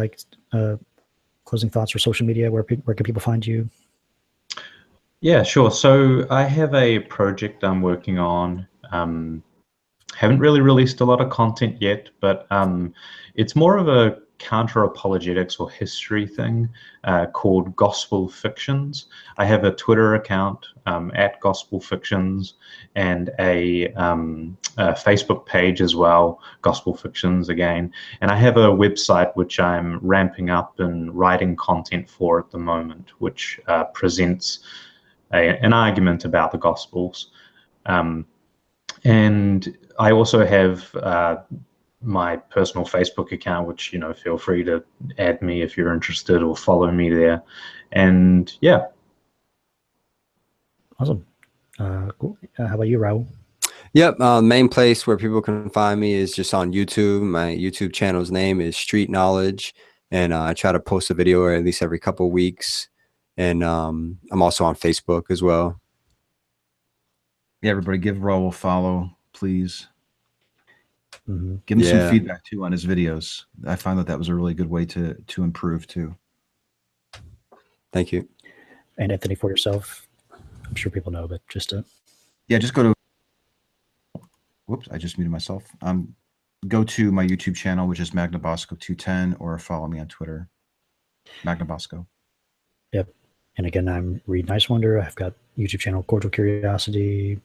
closing thoughts or social media? Where can people find you? Yeah, sure. So I have a project I'm working on. Haven't really released a lot of content yet, but it's more of a counter-apologetics or history thing called Gospel Fictions. I have a Twitter account at Gospel Fictions, and a Facebook page as well, Gospel Fictions again. And I have a website which I'm ramping up and writing content for at the moment, which presents an argument about the Gospels. And I also have my personal Facebook account, which, feel free to add me if you're interested or follow me there. And yeah. Awesome. Cool. How about you, Raul? Yep. Main place where people can find me is just on YouTube. My YouTube channel's name is Street Knowledge, and I try to post a video at least every couple of weeks. And I'm also on Facebook as well. Yeah, everybody give Raul a follow, please. Mm-hmm. Give him some feedback too on his videos. I found that was a really good way to improve too. Thank you. And Anthony, for yourself, I'm sure people know, but just to just go to. Whoops, I just muted myself. Go to my YouTube channel, which is MagnaBosco210, or follow me on Twitter, MagnaBosco. Yep. And again, I'm Reid Nicewonder. I've got YouTube channel Cordial Curiosity.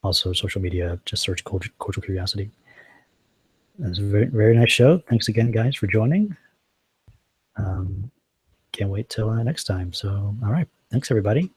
Also, social media, just search Cordial Curiosity. That's a very, very nice show. Thanks again, guys, for joining. Can't wait till next time. So, all right. Thanks, everybody.